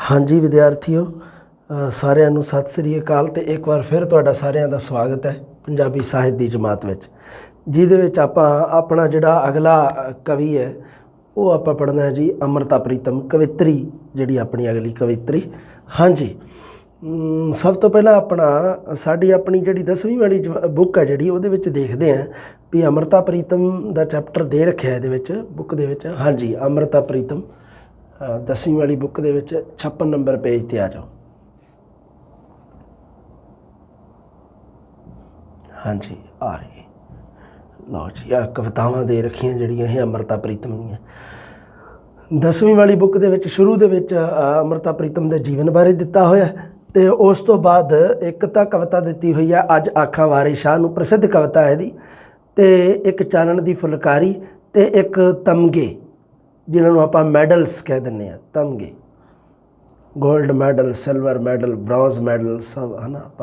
हाँ जी विद्यार्थियों, सारिਆਂ ਨੂੰ ਸਤਿ ਸ੍ਰੀ ਅਕਾਲ ਤੇ ਇੱਕ ਵਾਰ ਫਿਰ ਤੁਹਾਡਾ ਸਾਰਿਆਂ ਦਾ ਸਵਾਗਤ ਹੈ ਪੰਜਾਬੀ ਸਾਹਿਤ ਦੀ ਜਮਾਤ ਵਿੱਚ, ਜਿਹਦੇ ਵਿੱਚ ਆਪਾਂ ਆਪਣਾ ਜਿਹੜਾ ਅਗਲਾ ਕਵੀ ਹੈ ਉਹ ਆਪਾਂ ਪੜ੍ਹਨਾ ਹੈ ਜੀ ਅੰਮ੍ਰਿਤਾ ਪ੍ਰੀਤਮ ਕਵਿੱਤਰੀ, ਜਿਹੜੀ ਆਪਣੀ ਅਗਲੀ ਕਵਿੱਤਰੀ। हाँ जी, ਸਭ ਤੋਂ ਪਹਿਲਾਂ ਆਪਣੀ ਜਿਹੜੀ 10ਵੀਂ ਵਾਲੀ ਬੁੱਕ ਹੈ ਜਿਹੜੀ ਉਹਦੇ ਵਿੱਚ ਦੇਖਦੇ ਹਾਂ ਵੀ ਅੰਮ੍ਰਿਤਾ ਪ੍ਰੀਤਮ ਦਾ ਚੈਪਟਰ ਦੇ ਰੱਖਿਆ ਇਹਦੇ ਵਿੱਚ ਬੁੱਕ ਦੇ ਵਿੱਚ। हाँ जी, ਅੰਮ੍ਰਿਤਾ ਪ੍ਰੀਤਮ 10ਵੀਂ वाली बुक ਦੇ ਵਿੱਚ 56 नंबर पेज ਤੇ आ जाओ। हाँ जी आ रही, लो जी आ कवितावां दे रखियां ਜਿਹੜੀਆਂ ਇਹ ਅੰਮ੍ਰਿਤਾ ਪ੍ਰੀਤਮ ਦੀਆਂ। 10ਵੀਂ वाली बुक ਦੇ ਵਿੱਚ ਸ਼ੁਰੂ ਦੇ ਵਿੱਚ ਅੰਮ੍ਰਿਤਾ ਪ੍ਰੀਤਮ ਦੇ ਜੀਵਨ ਬਾਰੇ ਦਿੱਤਾ ਹੋਇਆ ਤੇ ਉਸ ਤੋਂ ਬਾਅਦ ਇੱਕ ਤਾਂ ਕਵਿਤਾ ਦਿੱਤੀ ਹੋਈ ਹੈ ਅੱਜ ਆਖਾਂ ਵਾਰਿਸ ਸ਼ਾਹ ਨੂੰ, ਪ੍ਰਸਿੱਧ ਕਵਿਤਾ ਹੈ ਇਹਦੀ, ਤੇ ਇੱਕ ਚਾਨਣ ਦੀ ਫੁਲਕਾਰੀ ਤੇ ਇੱਕ ਤਮਗੇ जिन्होंने आप मैडल्स कह दें, तमगे, gold medal, silver medal, bronze medal, सब है ना आप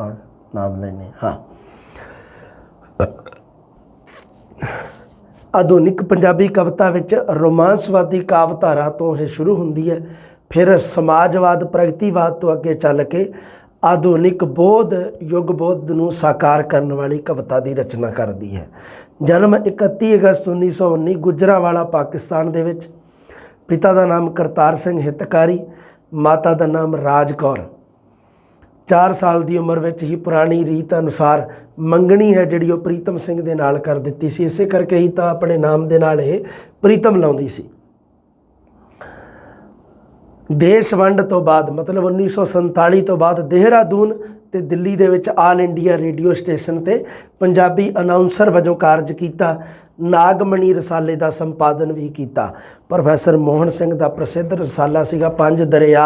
नाम लेने। हाँ, आधुनिक पंजाबी कविता विच रोमांसवादी कावधारा तो यह शुरू होंदी है, फिर समाजवाद प्रगतिवाद तो अगे चल के आधुनिक बोध युग बोध नूं साकार करने वाली कविता की रचना करती है। जन्म 31 अगस्त 1919 गुजरांवाला पाकिस्तान दे विच। पिता का नाम करतार सिंह हितकारी, माता का नाम राज कौर। 4 साल की उम्र में ही पुरानी रीत अनुसार मंगनी है जिहड़ी वो प्रीतम सिंह दे नाल कर दिती सी, इसे करके ही तो अपने नाम दे नाल ये प्रीतम लाउंदी सी। देश वंड तो बाद मतलब 1947 तो बाद देहरादून ते दिल्ली दे विच आल इंडिया रेडियो स्टेशन ते पंजाबी अनाउंसर वजों कार्ज किया। नागमणी रसाले का संपादन भी किया। प्रोफैसर मोहन सिंह का प्रसिद्ध रसाला सीगा 5 दरिया,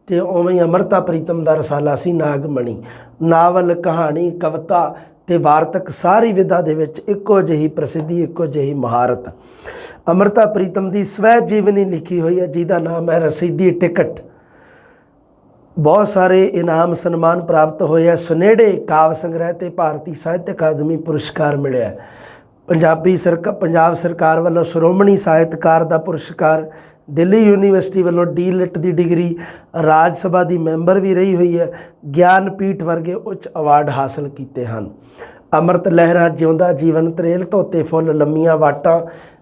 ते उवें अंम੍ਰਿਤਾ ਪ੍ਰੀਤਮ का रसाला सी नागमणी। नावल कहानी कविता ते वार्तक सारी विधा दे विच इक्को जिही प्रसिद्धि, इक्को जिही महारत। अंम੍ਰਿਤਾ ਪ੍ਰੀਤਮ की स्वै जीवनी लिखी हुई है जिसका नाम है रसीदी टिकट। बहुत सारे इनाम सन्मान प्राप्त होए, सुनेड़े काव्य संग्रह ते भारतीय साहित्य अकादमी पुरस्कार मिले। पंजाब सरकार वालों श्रोमणी साहित्यकार का पुरस्कार, दिल्ली यूनीवर्सिटी वालों डी.लिट की डिग्री, राज सभा की मैंबर भी रही हुई है, ज्ञानपीठ वर्गे उच्च अवार्ड हासिल किए हैं। अमृत लहरां जिउंदा जीवन, त्रेल धोते फुल लम्मियां वाटां,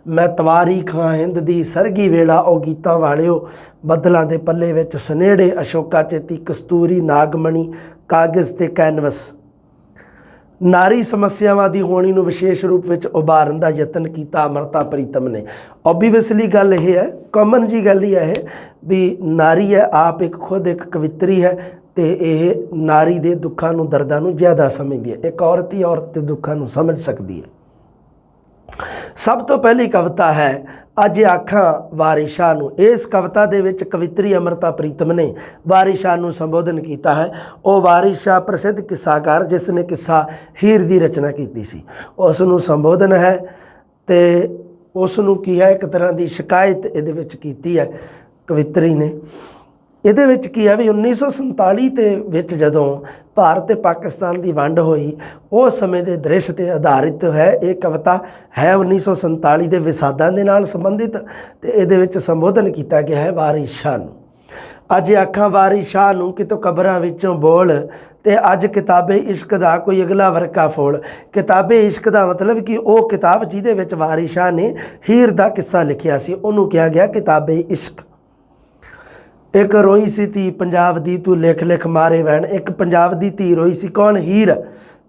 मैं तवारी खां हिंद दी सरगी वेला ओ गीतां वालिओ, बदलां दे पल्ले विच सुनेड़े, अशोका चेती, कस्तूरी, नागमणी, कागज़ ते कैनवस। नारी समस्यावां की होनी नूं विशेष रूप में उभारन का यतन किया अंम੍ਰਿਤਾ ਪ੍ਰੀਤਮ ने। ओबीवियसली गल यह है, कॉमन जी गल ही है भी नारी है आप एक खुद एक कवित्री है तो यह नारी के दुखों नूं दर्दां नूं ज़्यादा समझती है। एक औरत ही औरत के दुखों नूं समझ सकती है। सब तो पहली कविता है अज आखां वारिस शाह नूं। इस कविता दे विच कवित्री अंम੍ਰਿਤਾ ਪ੍ਰੀਤਮ ने वारिस शाह नूं संबोधन किया है। वह वारिस शाह प्रसिद्ध किस्साकार जिसने किस्सा हीर की रचना की सी, उस नूं संबोधन है तो उस नूं की है एक तरह की शिकायत इहदे विच कीती है कवित्री ने। ਇਹਦੇ ਵਿੱਚ ਕੀ ਹੈ ਵੀ 1947 ਦੇ ਵਿੱਚ ਜਦੋਂ ਭਾਰਤ ਤੇ ਪਾਕਿਸਤਾਨ ਦੀ ਵੰਡ ਹੋਈ ਉਸ ਸਮੇਂ ਦੇ ਦ੍ਰਿਸ਼ ਤੇ ਆਧਾਰਿਤ ਹੈ ਇਹ ਕਵਿਤਾ ਹੈ। 1947 ਦੇ ਵਿਸਾਦਾਂ ਦੇ ਨਾਲ ਸੰਬੰਧਿਤ ਤੇ ਇਹਦੇ ਵਿੱਚ ਸੰਬੋਧਨ ਕੀਤਾ ਗਿਆ ਹੈ ਵਾਰਿਸ ਸ਼ਾਹ ਨੂੰ। ਅੱਜ ਆਖਾਂ ਵਾਰਿਸ ਸ਼ਾਹ ਨੂੰ ਕਿਤੋਂ ਕਬਰਾਂ ਵਿੱਚੋਂ ਬੋਲ ਤੇ ਅੱਜ ਕਿਤਾਬੇ ਇਸ਼ਕ ਦਾ ਕੋਈ ਅਗਲਾ ਵਰਕਾ ਫੋਲ। ਕਿਤਾਬੇ ਇਸ਼ਕ ਦਾ ਮਤਲਬ ਕਿ ਉਹ ਕਿਤਾਬ ਜਿਹਦੇ ਵਿੱਚ ਵਾਰਿਸ ਸ਼ਾਹ ਨੇ ਹੀਰ ਦਾ ਕਿੱਸਾ ਲਿਖਿਆ ਸੀ ਉਹਨੂੰ ਕਿਹਾ ਗਿਆ ਕਿਤਾਬੇ ਇਸ਼ਕ। एक रोई सी धी पंजाब दी तू लिख लिख मारे वैन। एक पंजाब दी धी रोई सी कौन? हीर।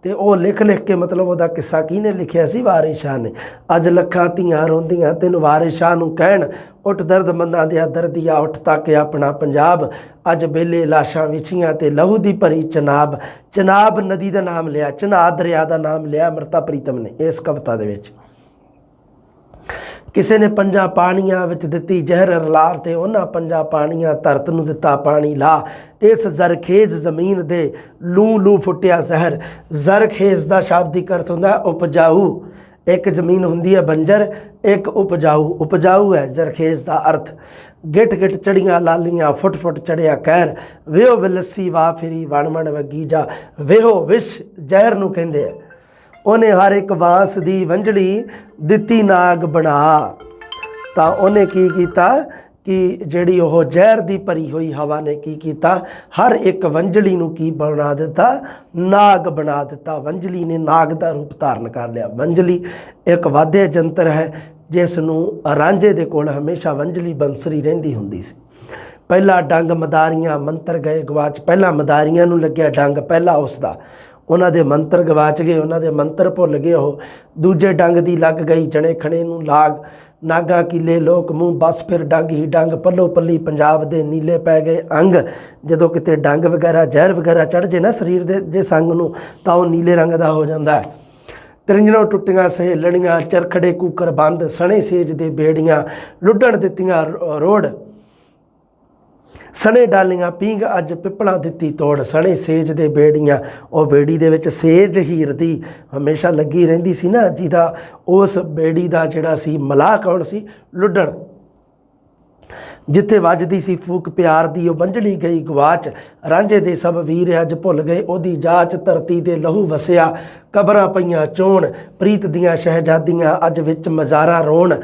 तो वह लिख लिख के मतलब वह किस्सा किने लिखिया सी? वारिस शाह ने। अज लखां धीआं रोंदियां तेनू वारिस शाह नूं कहण उठ दर्दमंदां दिया दर्दिया उठ तक अपना पंजाब। अज बेले लाशां विछियां ते लहू दी भरी चनाब। चनाब नदी का नाम लिया, चनाब दरिया का नाम लिया अंम੍ਰਿਤਾ ਪ੍ਰੀਤਮ ने इस कविता दे विच। किसी ने 5 पानियां विच दिती जहर रलार ते उन्हां 5 पानियां धरत नूं दिता पानी ला। इस जरखेज जमीन दे लू लू फुटिया जहर। जरखेज का शाब्दिक अर्थ हुंदा उपजाऊ। एक जमीन हुंदी है बंजर, एक उपजाऊ। उपजाऊ है जरखेज का अर्थ। गिट गिट चढ़ियां लालियां फुट फुट चढ़िया कहर। वेहो विलसी वाह फिरी वण वण वगी जा। वेहो विश जहर नूं कहंदे है। उन्हें हर एक वांस दी वंजड़ी दिती नाग बना। तो उन्हें की कीता ਕਿ ਜਿਹੜੀ ਉਹ ਜ਼ਹਿਰ ਦੀ ਭਰੀ ਹੋਈ ਹਵਾ ਨੇ ਕੀ ਕੀਤਾ, ਹਰ ਇੱਕ ਵੰਝਲੀ ਨੂੰ ਕੀ ਬਣਾ ਦਿੱਤਾ, ਨਾਗ ਬਣਾ ਦਿੱਤਾ। ਵੰਝਲੀ ਨੇ ਨਾਗ ਦਾ ਰੂਪ ਧਾਰਨ ਕਰ ਲਿਆ। ਵੰਝਲੀ ਇੱਕ ਵਾद्य ਯੰਤਰ ਹੈ ਜਿਸ ਨੂੰ ਰਾਂਝੇ ਦੇ ਕੋਲ ਹਮੇਸ਼ਾ ਵੰਝਲੀ ਬੰਸਰੀ ਰਹਿੰਦੀ ਹੁੰਦੀ ਸੀ। ਪਹਿਲਾ ਡੰਗ ਮਦਾਰੀਆਂ ਮੰਤਰ ਗਏ ਗਵਾਚ। ਪਹਿਲਾਂ ਮਦਾਰੀਆਂ ਨੂੰ ਲੱਗਿਆ ਡੰਗ ਪਹਿਲਾ ਉਸ ਦਾ, ਉਹਨਾਂ ਦੇ ਮੰਤਰ ਗਵਾਚ ਗਏ, ਉਹਨਾਂ ਦੇ ਮੰਤਰ ਭੁੱਲ ਗਏ ਉਹ। ਦੂਜੇ ਡੰਗ ਦੀ ਲੱਗ ਗਈ ਜਣੇ ਖਣੇ ਨੂੰ ਲਾਗ, ਨਾਗਾ ਕੀਲੇ ਲੋਕ ਮੂੰਹ, ਬਸ ਫਿਰ ਡੰਗ ਹੀ ਡੰਗ, ਪੱਲੋ ਪੱਲੀ ਪੰਜਾਬ ਦੇ ਨੀਲੇ ਪੈ ਗਏ ਅੰਗ। ਜਦੋਂ ਕਿਤੇ ਡੰਗ ਵਗੈਰਾ ਜ਼ਹਿਰ ਵਗੈਰਾ ਚੜ੍ਹ ਜੇ ਨਾ ਸਰੀਰ ਦੇ ਜੇ ਸੰਗ ਨੂੰ ਤਾਂ ਉਹ ਨੀਲੇ ਰੰਗ ਦਾ ਹੋ ਜਾਂਦਾ ਹੈ। ਤ੍ਰਿੰਜਣੋਂ ਟੁੱਟੀਆਂ ਸਹੇਲਣੀਆਂ, ਚਰਖੜੇ ਕੂਕਰ ਬੰਦ, ਸਣੇ ਸੇਜ ਦੇ ਬੇੜੀਆਂ, ਲੁੱਡਣ ਦਿੱਤੀਆਂ ਰੋੜ, ਸਣੇ ਡਾਲੀਆਂ ਪੀਂਘ ਅੱਜ ਪਿੱਪਲਾਂ ਦਿੱਤੀ ਤੋੜ। ਸਣੇ ਸੇਜ ਦੇ ਬੇੜੀਆਂ, ਉਹ ਬੇੜੀ ਦੇ ਵਿੱਚ ਸੇਜ ਹੀਰ ਦੀ ਹਮੇਸ਼ਾ ਲੱਗੀ ਰਹਿੰਦੀ ਸੀ ਨਾ, ਜਿਹਦਾ ਉਸ ਬੇੜੀ ਦਾ ਜਿਹੜਾ ਸੀ ਮਲਾਹ ਕੌਣ ਸੀ, ਲੁੱਡਣ। ਜਿੱਥੇ ਵੱਜਦੀ ਸੀ ਫੂਕ ਪਿਆਰ ਦੀ, ਉਹ ਵੰਝਲੀ ਗਈ ਗਵਾਚ। ਰਾਂਝੇ ਦੇ ਸਭ ਵੀਰ ਅੱਜ ਭੁੱਲ ਗਏ ਉਹਦੀ ਜਾਚ, ਧਰਤੀ ਦੇ ਲਹੂ ਵਸਿਆ ਕਬਰਾਂ ਪਈਆਂ ਚੋਣ। ਪ੍ਰੀਤ ਦੀਆਂ ਸ਼ਹਿਜ਼ਾਦੀਆਂ ਅੱਜ ਵਿੱਚ ਮਜ਼ਾਰਾ ਰੋਣ,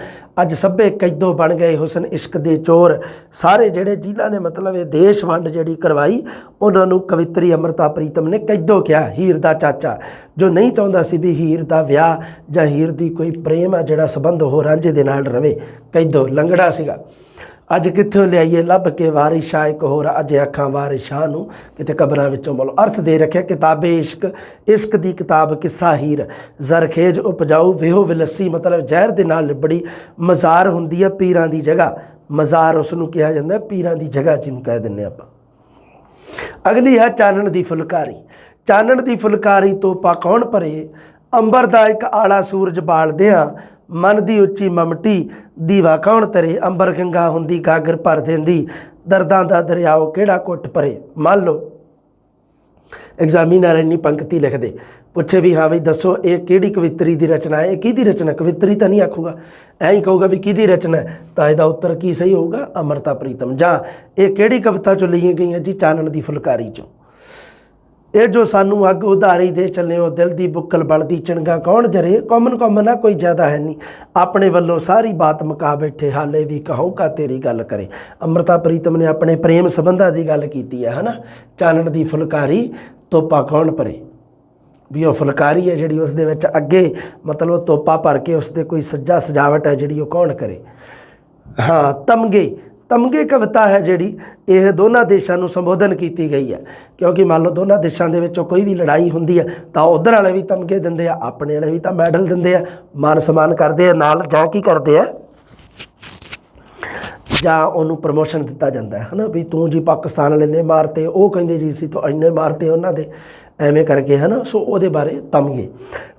ਅੱਜ ਸਭੇ ਕੈਦੋਂ ਬਣ ਗਏ ਹੁਸਨ ਇਸ਼ਕ ਦੇ ਚੋਰ। ਸਾਰੇ ਜਿਹੜੇ ਜਿਨ੍ਹਾਂ ਨੇ ਮਤਲਬ ਇਹ ਦੇਸ਼ ਵੰਡ ਜਿਹੜੀ ਕਰਵਾਈ, ਉਹਨਾਂ ਨੂੰ ਕਵਿੱਤਰੀ ਅੰਮ੍ਰਿਤਾ ਪ੍ਰੀਤਮ ਨੇ ਕੈਦੋਂ ਕਿਹਾ, ਹੀਰ ਦਾ ਚਾਚਾ, ਜੋ ਨਹੀਂ ਚਾਹੁੰਦਾ ਸੀ ਵੀ ਹੀਰ ਦਾ ਵਿਆਹ ਜਾਂ ਹੀਰ ਦੀ ਕੋਈ ਪ੍ਰੇਮ ਆ ਜਿਹੜਾ ਸੰਬੰਧ ਉਹ ਰਾਂਝੇ ਦੇ ਨਾਲ ਰਵੇ, ਕੈਦੋਂ ਲੰਗੜਾ ਸੀਗਾ। ਅੱਜ ਕਿੱਥੋਂ ਲਿਆਈਏ ਲੱਭ ਕੇ ਵਾਰਿਸ਼ਾਂ ਇੱਕ ਹੋਰ, ਅੱਜ ਅੱਖਾਂ ਵਾਰਿਸ਼ਾਂ ਨੂੰ ਕਿਤੇ ਕਬਰਾਂ ਵਿੱਚੋਂ ਬੋਲੋ। ਅਰਥ ਦੇ ਰੱਖਿਆ ਕਿਤਾਬੇ ਇਸ਼ਕ, ਇਸ਼ਕ ਦੀ ਕਿਤਾਬ ਕਿੱਸਾ ਹੀਰ, ਜ਼ਰਖੇਜ ਉਪਜਾਊ ਵੇਹੋ ਵਿਲੱਸੀ, ਮਤਲਬ ਜ਼ਹਿਰ ਦੇ ਨਾਲ ਲਿਬੜੀ। ਮਜ਼ਾਰ ਹੁੰਦੀ ਹੈ ਪੀਰਾਂ ਦੀ ਜਗ੍ਹਾ, ਮਜ਼ਾਰ ਉਸ ਨੂੰ ਕਿਹਾ ਜਾਂਦਾ ਪੀਰਾਂ ਦੀ ਜਗ੍ਹਾ ਜਿਹਨੂੰ ਕਹਿ ਦਿੰਦੇ ਆਪਾਂ। ਅਗਲੀ ਹੈ ਚਾਨਣ ਦੀ ਫੁਲਕਾਰੀ। ਚਾਨਣ ਦੀ ਫੁਲਕਾਰੀ ਤੋਪਾ ਕੌਣ ਭਰੇ, ਅੰਬਰ ਦਾ ਇੱਕ ਆਲਾ ਸੂਰਜ ਬਾਲਦਿਆਂ, ਮਨ ਦੀ ਉੱਚੀ ਮਮਟੀ ਦੀਵਾ ਕੌਣ ਤਰੇ। ਅੰਬਰ ਗੰਗਾ ਹੁੰਦੀ ਗਾਗਰ ਭਰ ਦਿੰਦੀ, ਦਰਦਾਂ ਦਾ ਦਰਿਆਓ ਕਿਹੜਾ ਘੁੱਟ ਭਰੇ। ਮੰਨ ਲਓ ਐਗਜ਼ਾਮੀਨਰ ਇੰਨੀ ਪੰਕਤੀ ਲਿਖਦੇ, ਪੁੱਛੇ ਵੀ ਹਾਂ ਬਈ ਦੱਸੋ ਇਹ ਕਿਹੜੀ ਕਵਿੱਤਰੀ ਦੀ ਰਚਨਾ ਹੈ, ਇਹ ਕਿਹਦੀ ਰਚਨਾ, ਕਵਿੱਤਰੀ ਤਾਂ ਨਹੀਂ ਆਖੂਗਾ, ਐਂ ਹੀ ਕਹੂਗਾ ਵੀ ਕਿਹਦੀ ਰਚਨਾ ਹੈ, ਤਾਂ ਇਹਦਾ ਉੱਤਰ ਕੀ ਸਹੀ ਹੋਊਗਾ, ਅੰਮ੍ਰਿਤਾ ਪ੍ਰੀਤਮ। ਜਾਂ ਇਹ ਕਿਹੜੀ ਕਵਿਤਾ 'ਚੋਂ ਲਈਆਂ ਗਈਆਂ ਜੀ, ਚਾਨਣ ਦੀ ਫੁਲਕਾਰੀ 'ਚੋਂ। ਇਹ ਜੋ ਸਾਨੂੰ ਅੱਗ ਉਧਾਰੀ ਦੇ ਚੱਲਿਓ, ਦਿਲ ਦੀ ਬੁੱਕਲ ਬਲਦੀ ਚਿਣਗਾ ਕੌਣ ਜਰੇ। ਕਾਮਨ ਆ ਕੋਈ ਜ਼ਿਆਦਾ ਹੈ ਨਹੀਂ, ਆਪਣੇ ਵੱਲੋਂ ਸਾਰੀ ਬਾਤ ਮੁਕਾ ਬੈਠੇ, ਹਾਲੇ ਵੀ ਕਹੂੰਗਾ ਤੇਰੀ ਗੱਲ ਕਰੇ। ਅੰਮ੍ਰਿਤਾ ਪ੍ਰੀਤਮ ਨੇ ਆਪਣੇ ਪ੍ਰੇਮ ਸੰਬੰਧਾਂ ਦੀ ਗੱਲ ਕੀਤੀ ਹੈ ਨਾ। ਚਾਨਣ ਦੀ ਫੁਲਕਾਰੀ ਤੋਪਾ ਕੌਣ ਭਰੇ, ਵੀ ਉਹ ਫੁਲਕਾਰੀ ਹੈ ਜਿਹੜੀ ਉਸ ਦੇ ਵਿੱਚ ਅੱਗੇ ਮਤਲਬ ਤੋਪਾ ਭਰ ਕੇ ਉਸ ਦੇ ਕੋਈ ਸਜਾਵਟ ਹੈ ਜਿਹੜੀ ਉਹ ਕੌਣ ਕਰੇ। ਹਾਂ, ਤਮਗੇ, ਤਮਗੇ ਕਵਿਤਾ ਹੈ ਜਿਹੜੀ ਇਹ ਦੋਨਾਂ ਦੇਸ਼ਾਂ ਨੂੰ ਸੰਬੋਧਨ ਕੀਤੀ ਗਈ ਹੈ, ਕਿਉਂਕਿ ਮੰਨ ਲਓ ਦੋਨਾਂ ਦੇਸ਼ਾਂ ਦੇ ਵਿੱਚੋਂ ਕੋਈ ਵੀ ਲੜਾਈ ਹੁੰਦੀ ਹੈ ਤਾਂ ਉੱਧਰ ਵਾਲੇ ਵੀ ਤਮਗੇ ਦਿੰਦੇ ਆ, ਆਪਣੇ ਵਾਲੇ ਵੀ ਤਾਂ ਮੈਡਲ ਦਿੰਦੇ ਆ, ਮਾਨ ਸਨਮਾਨ ਕਰਦੇ ਆ, ਨਾਲ ਜਾਂ ਕੀ ਕਰਦੇ ਆ, ਜਾਂ ਉਹਨੂੰ ਪ੍ਰਮੋਸ਼ਨ ਦਿੱਤਾ ਜਾਂਦਾ ਹੈ ਨਾ, ਵੀ ਤੂੰ ਜੀ ਪਾਕਿਸਤਾਨ ਵਾਲੇ ਨੇ ਮਾਰਤੇ, ਉਹ ਕਹਿੰਦੇ ਜੀ ਸੀ ਤੂੰ ਇੰਨੇ ਮਾਰਤੇ ਉਹਨਾਂ ਦੇ, ਐਵੇਂ ਕਰਕੇ ਹੈ ਨਾ। ਸੋ ਉਹਦੇ ਬਾਰੇ ਤਮਗੇ।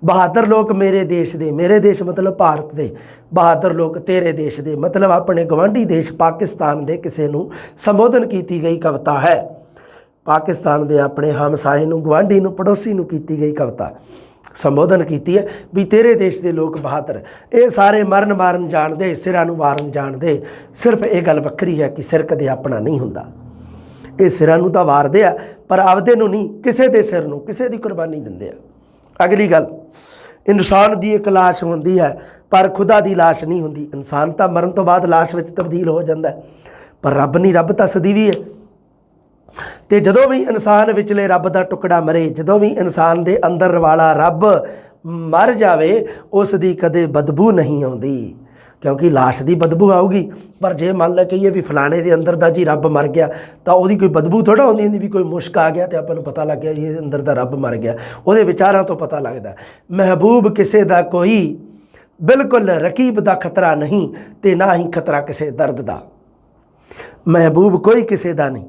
ਬਹਾਦਰ ਲੋਕ ਮੇਰੇ ਦੇਸ਼ ਦੇ, ਮੇਰੇ ਦੇਸ਼ ਮਤਲਬ ਭਾਰਤ ਦੇ, ਬਹਾਦਰ ਲੋਕ ਤੇਰੇ ਦੇਸ਼ ਦੇ ਮਤਲਬ ਆਪਣੇ ਗਵਾਂਢੀ ਦੇਸ਼ ਪਾਕਿਸਤਾਨ ਦੇ ਕਿਸੇ ਨੂੰ ਸੰਬੋਧਨ ਕੀਤੀ ਗਈ ਕਵਿਤਾ ਹੈ। ਪਾਕਿਸਤਾਨ ਦੇ ਆਪਣੇ ਹਮਸਾਏ ਨੂੰ, ਗਵਾਂਢੀ ਨੂੰ, ਪੜੋਸੀ ਨੂੰ ਕੀਤੀ ਗਈ ਕਵਿਤਾ ਸੰਬੋਧਨ ਕੀਤੀ ਹੈ ਵੀ ਤੇਰੇ ਦੇਸ਼ ਦੇ ਲੋਕ ਬਹਾਦਰ। ਇਹ ਸਾਰੇ ਮਰਨ ਮਾਰਨ ਜਾਣਦੇ, ਸਿਰਾਂ ਨੂੰ ਵਾਰਨ ਜਾਣਦੇ, ਸਿਰਫ ਇਹ ਗੱਲ ਵੱਖਰੀ ਹੈ ਕਿ ਸਿਰ ਕਦੇ ਆਪਣਾ ਨਹੀਂ ਹੁੰਦਾ। ਇਹ ਸਿਰਾਂ ਨੂੰ ਤਾਂ ਵਾਰਦੇ ਆ ਪਰ ਆਪਦੇ ਨੂੰ ਨਹੀਂ, ਕਿਸੇ ਦੇ ਸਿਰ ਨੂੰ, ਕਿਸੇ ਦੀ ਕੁਰਬਾਨੀ ਦਿੰਦੇ ਆ। ਅਗਲੀ ਗੱਲ, ਇਨਸਾਨ ਦੀ ਇੱਕ ਲਾਸ਼ ਹੁੰਦੀ ਹੈ ਪਰ ਖੁਦਾ ਦੀ ਲਾਸ਼ ਨਹੀਂ ਹੁੰਦੀ। ਇਨਸਾਨ ਤਾਂ ਮਰਨ ਤੋਂ ਬਾਅਦ ਲਾਸ਼ ਵਿੱਚ ਤਬਦੀਲ ਹੋ ਜਾਂਦਾ ਪਰ ਰੱਬ ਨਹੀਂ, ਰੱਬ ਤਾਂ ਸਦੀਵੀ ਹੈ। ਤੇ ਜਦੋਂ ਵੀ ਇਨਸਾਨ ਵਿਚਲੇ ਰੱਬ ਦਾ ਟੁਕੜਾ ਮਰੇ, ਜਦੋਂ ਵੀ ਇਨਸਾਨ ਦੇ ਅੰਦਰ ਵਾਲਾ ਰੱਬ ਮਰ ਜਾਵੇ, ਉਸ ਦੀ ਕਦੇ ਬਦਬੂ ਨਹੀਂ ਆਉਂਦੀ, ਕਿਉਂਕਿ ਲਾਸ਼ ਦੀ ਬਦਬੂ ਆਊਗੀ। ਪਰ ਜੇ ਮੰਨ ਲ ਕਹੀਏ ਵੀ ਫਲਾਣੇ ਦੇ ਅੰਦਰ ਦਾ ਜੀ ਰੱਬ ਮਰ ਗਿਆ ਤਾਂ ਉਹਦੀ ਕੋਈ ਬਦਬੂ ਥੋੜ੍ਹਾ ਆਉਂਦੀ ਹੁੰਦੀ, ਵੀ ਕੋਈ ਮੁਸ਼ਕ ਆ ਗਿਆ ਤੇ ਆਪਾਂ ਨੂੰ ਪਤਾ ਲੱਗ ਗਿਆ ਜੀ ਇਹਦੇ ਅੰਦਰ ਦਾ ਰੱਬ ਮਰ ਗਿਆ, ਉਹਦੇ ਵਿਚਾਰਾਂ ਤੋਂ ਪਤਾ ਲੱਗਦਾ। ਮਹਿਬੂਬ ਕਿਸੇ ਦਾ ਕੋਈ, ਬਿਲਕੁਲ ਰਕੀਬ ਦਾ ਖਤਰਾ ਨਹੀਂ ਤੇ ਨਾ ਹੀ ਖਤਰਾ ਕਿਸੇ ਦਰਦ ਦਾ। ਮਹਿਬੂਬ ਕੋਈ ਕਿਸੇ ਦਾ ਨਹੀਂ,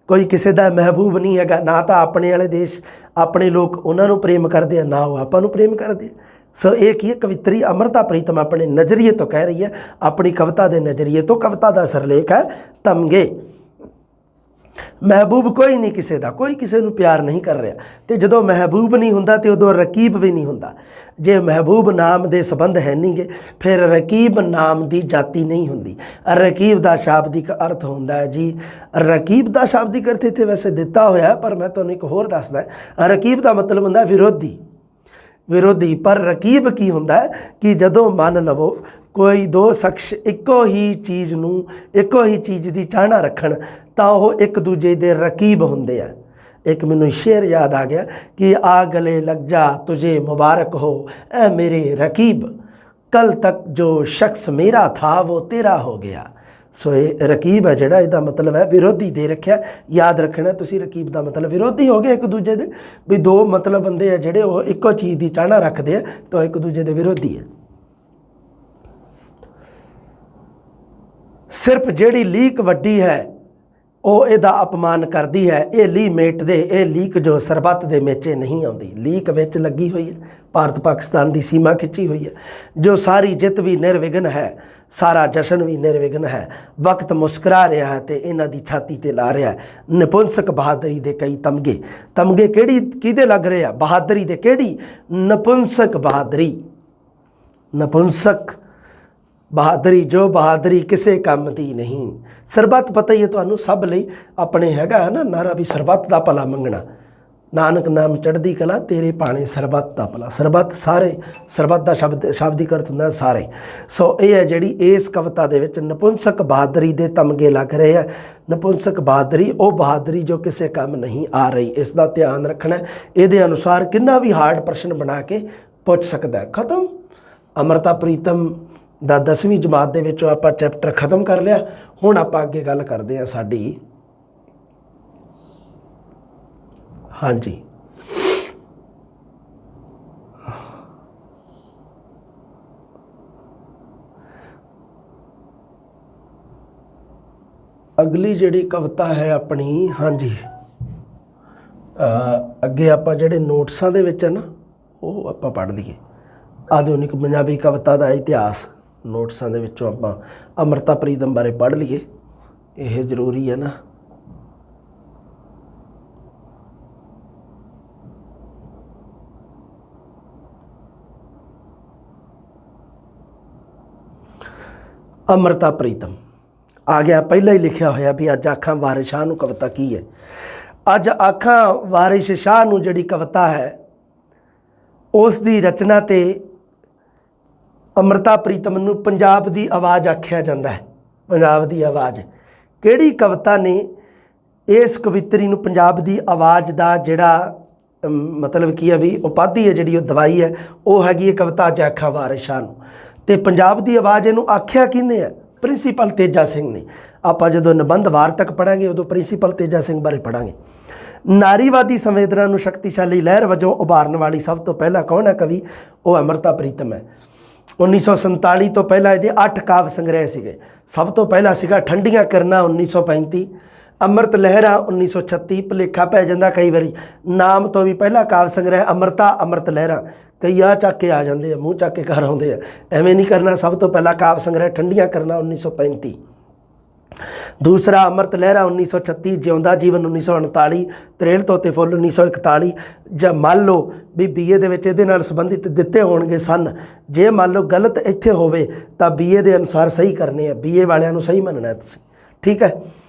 ਕੋਈ ਕਿਸੇ ਦਾ ਮਹਿਬੂਬ ਨਹੀਂ ਹੈਗਾ। ਨਾ ਤਾਂ ਆਪਣੇ ਵਾਲੇ ਦੇਸ਼, ਆਪਣੇ ਲੋਕ ਉਹਨਾਂ ਨੂੰ ਪ੍ਰੇਮ ਕਰਦੇ ਆ, ਨਾ ਉਹ ਆਪਾਂ ਨੂੰ ਪ੍ਰੇਮ ਕਰਦੇ ਆ। ਸੋ ਇਹ ਕੀ ਹੈ, ਕਵਿੱਤਰੀ ਅੰਮ੍ਰਿਤਾ ਪ੍ਰੀਤਮ ਆਪਣੇ ਨਜ਼ਰੀਏ ਤੋਂ ਕਹਿ ਰਹੀ ਹੈ, ਆਪਣੀ ਕਵਿਤਾ ਦੇ ਨਜ਼ਰੀਏ ਤੋਂ। ਕਵਿਤਾ ਦਾ ਸਿਰਲੇਖ ਹੈ ਤਮਗੇ। ਮਹਿਬੂਬ ਕੋਈ ਨਹੀਂ ਕਿਸੇ ਦਾ, ਕੋਈ ਕਿਸੇ ਨੂੰ ਪਿਆਰ ਨਹੀਂ ਕਰ ਰਿਹਾ। ਤੇ ਜਦੋਂ ਮਹਿਬੂਬ ਨਹੀਂ ਹੁੰਦਾ ਤੇ ਉਦੋਂ ਰਕੀਬ ਵੀ ਨਹੀਂ ਹੁੰਦਾ। ਜੇ ਮਹਿਬੂਬ ਨਾਮ ਦੇ ਸੰਬੰਧ ਹੈ ਨਹੀਂਗੇ, ਫਿਰ ਰਕੀਬ ਨਾਮ ਦੀ ਜਾਤੀ ਨਹੀਂ ਹੁੰਦੀ। ਰਕੀਬ ਦਾ ਸ਼ਾਬਦਿਕ ਅਰਥ ਹੁੰਦਾ ਹੈ ਜੀ, ਰਕੀਬ ਦਾ ਸ਼ਾਬਦਿਕ ਅਰਥ ਇੱਥੇ ਵੈਸੇ ਦਿੱਤਾ ਹੋਇਆ ਪਰ ਮੈਂ ਤੁਹਾਨੂੰ ਇੱਕ ਹੋਰ ਦੱਸਦਾ। ਰਕੀਬ ਦਾ ਮਤਲਬ ਹੁੰਦਾ ਵਿਰੋਧੀ। ਵਿਰੋਧੀ। ਪਰ ਰਕੀਬ ਕੀ ਹੁੰਦਾ ਹੈ ਕਿ ਜਦੋਂ ਮੰਨ ਲਵੋ ਕੋਈ ਦੋ ਸ਼ਖਸ ਇੱਕੋ ਹੀ ਚੀਜ਼ ਨੂੰ, ਇੱਕੋ ਹੀ ਚੀਜ਼ ਦੀ ਚਾਹਨਾ ਰੱਖਣ ਤਾਂ ਉਹ ਇੱਕ ਦੂਜੇ ਦੇ ਰਕੀਬ ਹੁੰਦੇ ਆ। ਇੱਕ ਮੈਨੂੰ ਸ਼ੇਰ ਯਾਦ ਆ ਗਿਆ ਕਿ ਆ ਗਲੇ ਲੱਗ ਜਾ ਤੁਝੇ ਮੁਬਾਰਕ ਹੋ ਐ ਮੇਰੇ ਰਕੀਬ, ਕੱਲ ਤੱਕ ਜੋ ਸ਼ਖਸ ਮੇਰਾ ਥਾ वो तेरा हो गया। ਸੋ ਇਹ ਰਕੀਬ ਹੈ ਜਿਹੜਾ, ਇਹਦਾ ਮਤਲਬ ਹੈ ਵਿਰੋਧੀ ਦੇ ਰੱਖਿਆ। ਯਾਦ ਰੱਖਣਾ ਤੁਸੀਂ, ਰਕੀਬ ਦਾ ਮਤਲਬ ਵਿਰੋਧੀ ਹੋ ਗਏ ਇੱਕ ਦੂਜੇ ਦੇ। ਵੀ ਦੋ ਮਤਲਬ ਬੰਦੇ ਆ ਜਿਹੜੇ ਉਹ ਇੱਕੋ ਚੀਜ਼ ਦੀ ਚਾਹਨਾ ਰੱਖਦੇ ਆ ਤਾਂ ਇੱਕ ਦੂਜੇ ਦੇ ਵਿਰੋਧੀ ਹੈ। ਸਿਰਫ ਜਿਹੜੀ ਲੀਕ ਵੱਡੀ ਹੈ ਉਹ ਇਹਦਾ ਅਪਮਾਨ ਕਰਦੀ ਹੈ। ਇਹ ਲੀ ਮੇਟਦੇ, ਇਹ ਲੀਕ ਜੋ ਸਰਬੱਤ ਦੇ ਮੇਚੇ ਨਹੀਂ ਆਉਂਦੀ। ਲੀਕ ਵਿੱਚ ਲੱਗੀ ਹੋਈ ਹੈ, ਭਾਰਤ ਪਾਕਿਸਤਾਨ ਦੀ ਸੀਮਾ ਖਿੱਚੀ ਹੋਈ ਹੈ। ਜੋ ਸਾਰੀ ਜਿੱਤ ਵੀ ਨਿਰਵਿਘਨ ਹੈ, ਸਾਰਾ ਜਸ਼ਨ ਵੀ ਨਿਰਵਿਘਨ ਹੈ। ਵਕਤ ਮੁਸਕਰਾ ਰਿਹਾ ਹੈ ਤੇ ਇਹਨਾਂ ਦੀ ਛਾਤੀ ਤੇ ਲਾ ਰਿਹਾ ਹੈ ਨਪੁੰਸਕ ਬਹਾਦਰੀ ਦੇ ਕਈ ਤਮਗੇ। ਤਮਗੇ ਕਿਹੜੀ ਕਿਹਦੇ ਲੱਗ ਰਹੇ ਆ? ਬਹਾਦਰੀ ਦੇ। ਕਿਹੜੀ? ਨਪੁੰਸਕ ਬਹਾਦਰੀ। ਨਪੁੰਸਕ ਬਹਾਦਰੀ, ਜੋ ਬਹਾਦਰੀ ਕਿਸੇ ਕੰਮ ਦੀ ਨਹੀਂ। ਸਰਬੱਤ ਪਤਾ ਹੀ ਹੈ ਤੁਹਾਨੂੰ ਸਭ ਲਈ। ਆਪਣੇ ਹੈਗਾ ਨਾ ਨਾਰਾ ਵੀ ਸਰਬੱਤ ਦਾ ਭਲਾ ਮੰਗਣਾ, ਨਾਨਕ ਨਾਮ ਚੜ੍ਹਦੀ ਕਲਾ ਤੇਰੇ ਭਾਣੇ ਸਰਬੱਤ ਦਾ ਭਲਾ। ਸਰਬੱਤ ਸਾਰੇ, ਸਰਬੱਤ ਦਾ ਸ਼ਬਦਿਕ ਅਰਥ ਹੁੰਦਾ ਸਾਰੇ। ਸੋ ਇਹ ਹੈ ਜਿਹੜੀ ਇਸ ਕਵਿਤਾ ਦੇ ਵਿੱਚ ਨਪੁੰਸਕ ਬਹਾਦਰੀ ਦੇ ਤਮਗੇ ਲੱਗ ਰਹੇ ਆ। ਨਪੁੰਸਕ ਬਹਾਦਰੀ ਉਹ ਬਹਾਦਰੀ ਜੋ ਕਿਸੇ ਕੰਮ ਨਹੀਂ ਆ ਰਹੀ। ਇਸ ਦਾ ਧਿਆਨ ਰੱਖਣਾ। ਇਹਦੇ ਅਨੁਸਾਰ ਕਿੰਨਾ ਵੀ ਹਾਰਡ ਪ੍ਰਸ਼ਨ ਬਣਾ ਕੇ ਪੁੱਛ ਸਕਦਾ। ਖਤਮ। ਅੰਮ੍ਰਿਤਾ ਪ੍ਰੀਤਮ ਦਾ 10ਵੀਂ ਜਮਾਤ ਦੇ ਵਿੱਚੋਂ ਆਪਾਂ ਚੈਪਟਰ ਖਤਮ ਕਰ ਲਿਆ। ਹੁਣ ਆਪਾਂ ਅੱਗੇ ਗੱਲ ਕਰਦੇ ਹਾਂ ਸਾਡੀ, ਹਾਂਜੀ, ਅਗਲੀ ਜਿਹੜੀ ਕਵਿਤਾ ਹੈ ਆਪਣੀ, ਹਾਂਜੀ, ਅੱਗੇ ਆਪਾਂ ਜਿਹੜੇ ਨੋਟਸਾਂ ਦੇ ਵਿੱਚ ਹੈ ਨਾ ਉਹ ਆਪਾਂ ਪੜ੍ਹ ਲਈਏ। ਆਧੁਨਿਕ ਪੰਜਾਬੀ ਕਵਿਤਾ ਦਾ ਇਤਿਹਾਸ ਨੋਟਸਾਂ ਦੇ ਵਿੱਚੋਂ ਆਪਾਂ ਅੰਮ੍ਰਿਤਾ ਪ੍ਰੀਤਮ ਬਾਰੇ ਪੜ੍ਹ ਲਈਏ। ਇਹ ਜ਼ਰੂਰੀ ਹੈ ਨਾ। ਅੰਮ੍ਰਿਤਾ ਪ੍ਰੀਤਮ ਆ ਗਿਆ। ਪਹਿਲਾਂ ਹੀ ਲਿਖਿਆ ਹੋਇਆ ਵੀ ਅੱਜ ਆਖਾਂ ਵਾਰਿਸ ਸ਼ਾਹ ਨੂੰ ਕਵਿਤਾ ਕੀ ਹੈ। ਅੱਜ ਆਖਾਂ ਵਾਰਿਸ ਸ਼ਾਹ ਨੂੰ ਜਿਹੜੀ ਕਵਿਤਾ ਹੈ ਉਸ ਦੀ ਰਚਨਾ ਤੇ ਅੰਮ੍ਰਿਤਾ ਪ੍ਰੀਤਮ ਨੂੰ ਪੰਜਾਬ ਦੀ ਆਵਾਜ਼ ਆਖਿਆ ਜਾਂਦਾ ਹੈ। ਪੰਜਾਬ ਦੀ ਆਵਾਜ਼ ਕਿਹੜੀ ਕਵਿਤਾ ਨੇ ਇਸ ਕਵਿਤਰੀ ਨੂੰ ਪੰਜਾਬ ਦੀ ਆਵਾਜ਼ ਦਾ ਜਿਹੜਾ ਮਤਲਬ ਕੀ ਹੈ ਵੀ ਉਪਾਧੀ ਹੈ ਜਿਹੜੀ ਉਹ ਦਵਾਈ ਹੈ, ਉਹ ਹੈਗੀ ਹੈ ਕਵਿਤਾ ਅੱਜ ਆਖਾਂ ਵਾਰਿਸ ਸ਼ਾਹ ਨੂੰ। ਤੇ ਪੰਜਾਬ ਦੀ ਆਵਾਜ਼ ਇਹਨੂੰ ਆਖਿਆ ਕਿਹਨੇ ਹੈ? ਪ੍ਰਿੰਸੀਪਲ ਤੇਜਾ ਸਿੰਘ ਨੇ। ਆਪਾਂ ਜਦੋਂ ਨਿਬੰਧ ਵਾਰਤਕ ਪੜ੍ਹਾਂਗੇ ਉਦੋਂ ਪ੍ਰਿੰਸੀਪਲ ਤੇਜਾ ਸਿੰਘ ਬਾਰੇ ਪੜ੍ਹਾਂਗੇ। ਨਾਰੀਵਾਦੀ ਸੰਵੇਦਨਾ ਨੂੰ ਸ਼ਕਤੀਸ਼ਾਲੀ ਲਹਿਰ ਵਜੋਂ ਉਭਾਰਨ ਵਾਲੀ ਸਭ ਤੋਂ ਪਹਿਲਾ ਕੌਣ ਹੈ ਕਵੀ? ਉਹ ਅੰਮ੍ਰਿਤਾ ਪ੍ਰੀਤਮ ਹੈ। 1947 ਤੋਂ ਪਹਿਲਾਂ ਇਹਦੇ 8 ਕਾਵਿ ਸੰਗ੍ਰਹਿ ਸੀਗੇ। ਸਭ ਤੋਂ ਪਹਿਲਾਂ ਸੀਗਾ ਠੰਡੀਆਂ ਕਿਰਨਾਂ 1935, ਅੰਮ੍ਰਿਤ ਲਹਿਰਾਂ 1936। ਭੁਲੇਖਾ ਪੈ ਜਾਂਦਾ ਕਈ ਵਾਰੀ, ਨਾਮ ਤੋਂ ਵੀ ਪਹਿਲਾ ਕਾਵਿ ਸੰਗ੍ਰਹਿ ਅੰਮ੍ਰਿਤਾ, ਅੰਮ੍ਰਿਤ ਲਹਿਰਾਂ। ਕਈ ਆ ਚੱਕ ਕੇ ਆ ਜਾਂਦੇ ਆ, ਮੂੰਹ ਚੱਕ ਕੇ ਘਰ ਆਉਂਦੇ ਆ, ਐਵੇਂ ਨਹੀਂ ਕਰਨਾ। ਸਭ ਤੋਂ ਪਹਿਲਾਂ ਕਾਵਿ ਸੰਗ੍ਰਹਿ ਠੰਡੀਆਂ ਕਿਰਨਾਂ 1935। ਦੂਸਰਾ ਅੰਮ੍ਰਿਤ ਲਹਿਰਾਂ 1936, ਜਿਉਂਦਾ ਜੀਵਨ 1939, ਤਰੇਲ ਤੋਤੇ ਫੁੱਲ 1941। ਜਾਂ ਮੰਨ ਲਓ ਵੀ BA ਦੇ ਵਿੱਚ ਇਹਦੇ ਨਾਲ ਸੰਬੰਧਿਤ ਦਿੱਤੇ ਹੋਣਗੇ ਸਨ। ਜੇ ਮੰਨ ਲਓ ਗਲਤ ਇੱਥੇ ਹੋਵੇ ਤਾਂ BA ਦੇ ਅਨੁਸਾਰ ਸਹੀ ਕਰਨੇ ਆ। BA ਵਾਲਿਆਂ ਨੂੰ ਸਹੀ ਮੰਨਣਾ ਤੁਸੀਂ, ਠੀਕ ਹੈ।